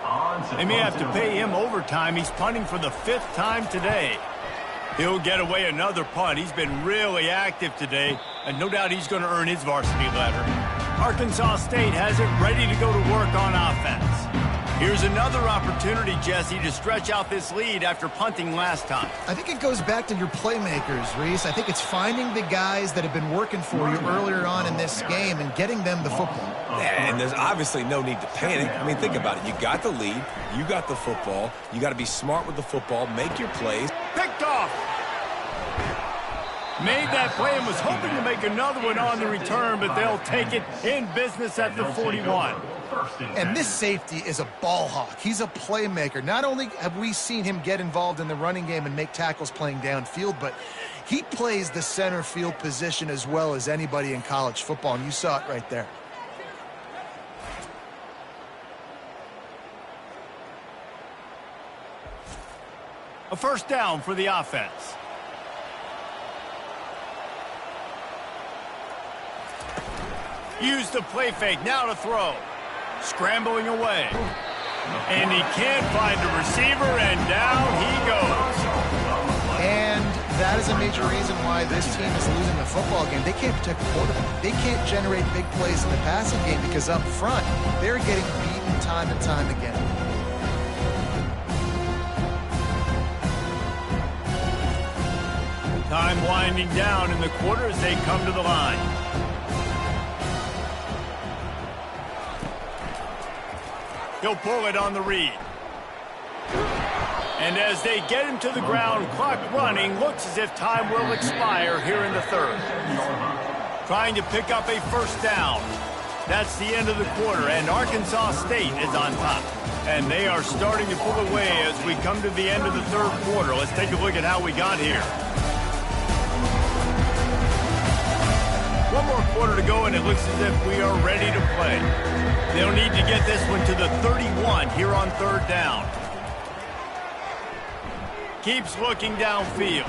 They may have to pay him overtime. He's punting for the 5th time today. He'll get away another punt. He's been really active today, and no doubt he's going to earn his varsity letter. Arkansas State has it ready to go to work on offense. Here's another opportunity, Jesse, to stretch out this lead after punting last time. I think it goes back to your playmakers, Reese. I think it's finding the guys that have been working for you earlier on in this game and getting them the football. And there's obviously no need to panic. I mean, think about it. You got the lead. You got the football. You got to be smart with the football. Make your plays. Picked off. Made that play and was hoping to make another one on the return, but they'll take it in business at the 41. And this safety is a ball hawk. He's a playmaker. Not only have we seen him get involved in the running game and make tackles playing downfield, but he plays the center field position as well as anybody in college football, and you saw it right there. A 1st down for the offense. Use the play fake, now to throw. Scrambling away. And he can't find a receiver, and down he goes. And that is a major reason why this team is losing the football game. They can't protect the quarterback. They can't generate big plays in the passing game because up front, they're getting beaten time and time again. Time winding down in the quarter as they come to the line. He'll pull it on the read. And as they get him to the ground, clock running, looks as if time will expire here in the 3rd. Trying to pick up a 1st down. That's the end of the quarter, and Arkansas State is on top. And they are starting to pull away as we come to the end of the 3rd quarter. Let's take a look at how we got here. 1 more quarter to go, and it looks as if we are ready to play. They'll need to get this one to the 31 here on third down. Keeps looking downfield.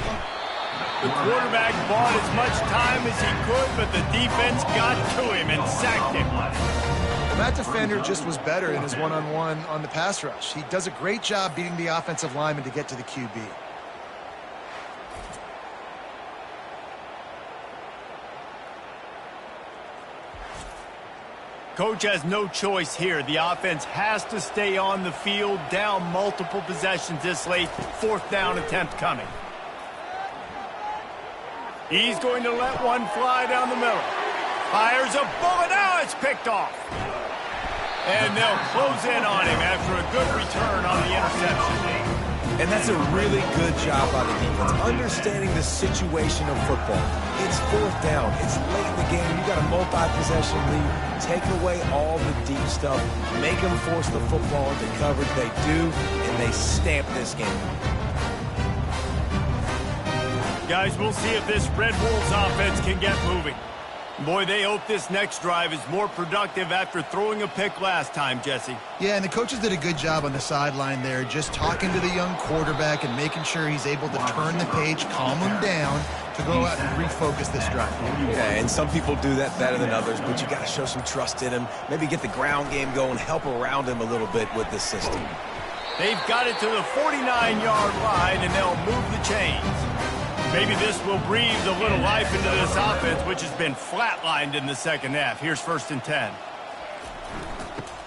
The quarterback bought as much time as he could, but the defense got to him and sacked him. Well, that defender just was better in his one-on-one on the pass rush. He does a great job beating the offensive lineman to get to the QB. Coach has no choice here. The offense has to stay on the field, down multiple possessions this late. Fourth down attempt coming. He's going to let one fly down the middle. Fires a bullet. Now it's picked off. And they'll close in on him after a good return on the interception. And that's a really good job by the defense, understanding the situation of football. It's fourth down. It's late in the game. You got a multi-possession lead. Take away all the deep stuff. Make them force the football into coverage. They do, and they stamp this game. Guys, we'll see if this Red Wolves offense can get moving. Boy, they hope this next drive is more productive after throwing a pick last time, Jesse. Yeah, and the coaches did a good job on the sideline there, just talking to the young quarterback and making sure he's able to turn the page, calm him down to go out and refocus this drive. Yeah, and some people do that better than others, but you got to show some trust in him. Maybe get the ground game going, help around him a little bit with this system. They've got it to the 49-yard line, and they'll move the chains. Maybe this will breathe a little life into this offense, which has been flatlined in the second half. Here's 1st and 10.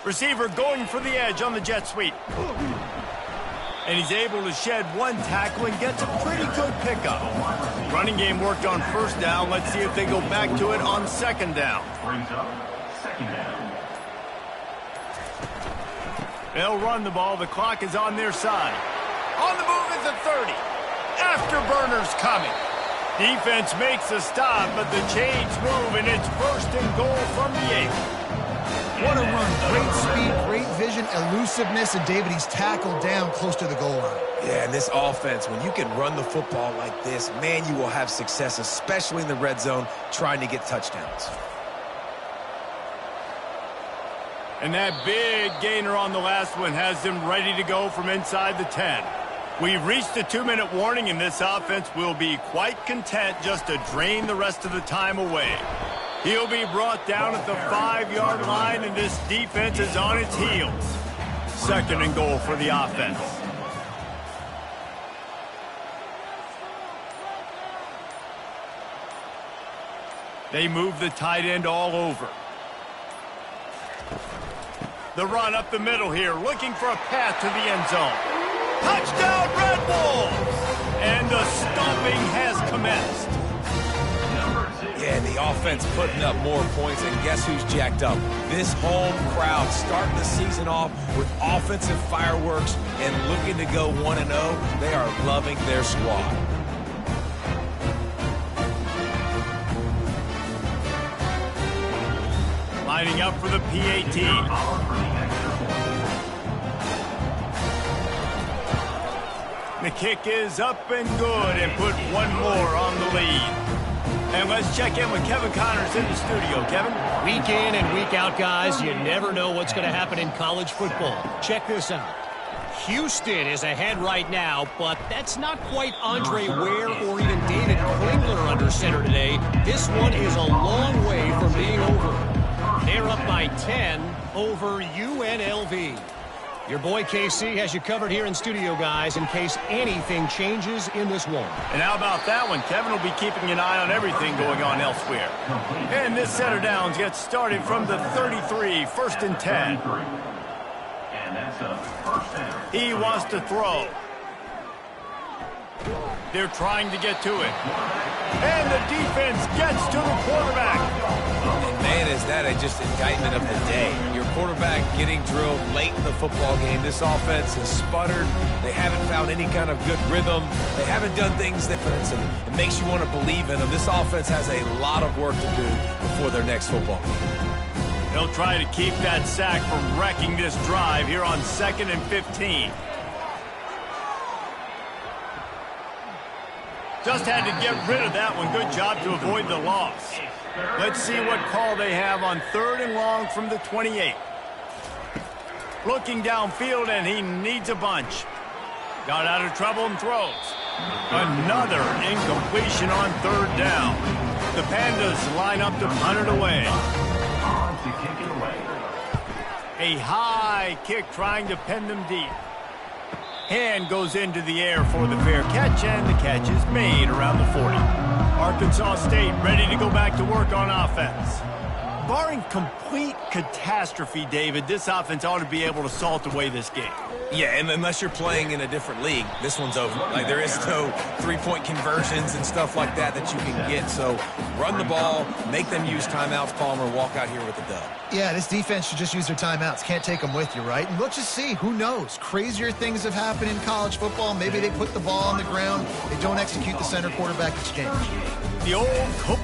Receiver going for the edge on the jet sweep. And he's able to shed one tackle and gets a pretty good pickup. Running game worked on first down. Let's see if they go back to it on second down. Brings up second down. They'll run the ball. The clock is on their side. On the move is the 30. Afterburners coming. Defense makes a stop, but the chains move, and it's 1st and goal from the 8. What a run. Great speed, great vision, elusiveness, and David, he's tackled down close to the goal line. Yeah, and this offense, when you can run the football like this, man, you will have success, especially in the red zone, trying to get touchdowns. And that big gainer on the last one has them ready to go from inside the 10. We've reached a 2-minute warning, and this offense will be quite content just to drain the rest of the time away. He'll be brought down at the 5-yard line, and this defense is on its heels. 2nd and goal for the offense. They move the tight end all over. The run up the middle here, looking for a path to the end zone. Touchdown, Red Wolves! And the stomping has commenced. Yeah, the offense putting up more points, and guess who's jacked up? This home crowd starting the season off with offensive fireworks and looking to go 1-0. They are loving their squad. Lining up for the PAT. The kick is up and good, and put one more on the lead. And let's check in with Kevin Connors in the studio. Kevin? Week in and week out, guys, you never know what's going to happen in college football. Check this out. Houston is ahead right now, but that's not quite Andre Ware or even David Klingler under center today. This one is a long way from being over. They're up by 10 over UNLV. Your boy KC has you covered here in studio, guys, in case anything changes in this one. And how about that one? Kevin will be keeping an eye on everything going on elsewhere. And this center downs gets started from the 33, 1st and 10. And that's a first down. He wants to throw. They're trying to get to it. And the defense gets to the quarterback. And man, is that just indictment of the day. Your quarterback getting drilled late in the football game. This offense has sputtered. They haven't found any kind of good rhythm. They haven't done things that it makes you want to believe in them. This offense has a lot of work to do before their next football game. They'll try to keep that sack from wrecking this drive here on 2nd and 15. Just had to get rid of that one. Good job to avoid the loss. Let's see what call they have on 3rd and long from the 28. Looking downfield, and he needs a bunch. Got out of trouble and throws. Another incompletion on third down. The Pandas line up to punt it away. On to kick it away. A high kick trying to pin them deep. Hand goes into the air for the fair catch, and the catch is made around the 40. Arkansas State ready to go back to work on offense. Barring complete catastrophe, David, this offense ought to be able to salt away this game. Yeah, and unless you're playing in a different league, this one's over. Like, there is no three-point conversions and stuff like that you can get. So run the ball, make them use timeouts, Palmer, walk out here with a dub. Yeah, this defense should just use their timeouts. Can't take them with you, right? And let's just see. Who knows? Crazier things have happened in college football. Maybe they put the ball on the ground. They don't execute the center quarterback exchange. The old Coke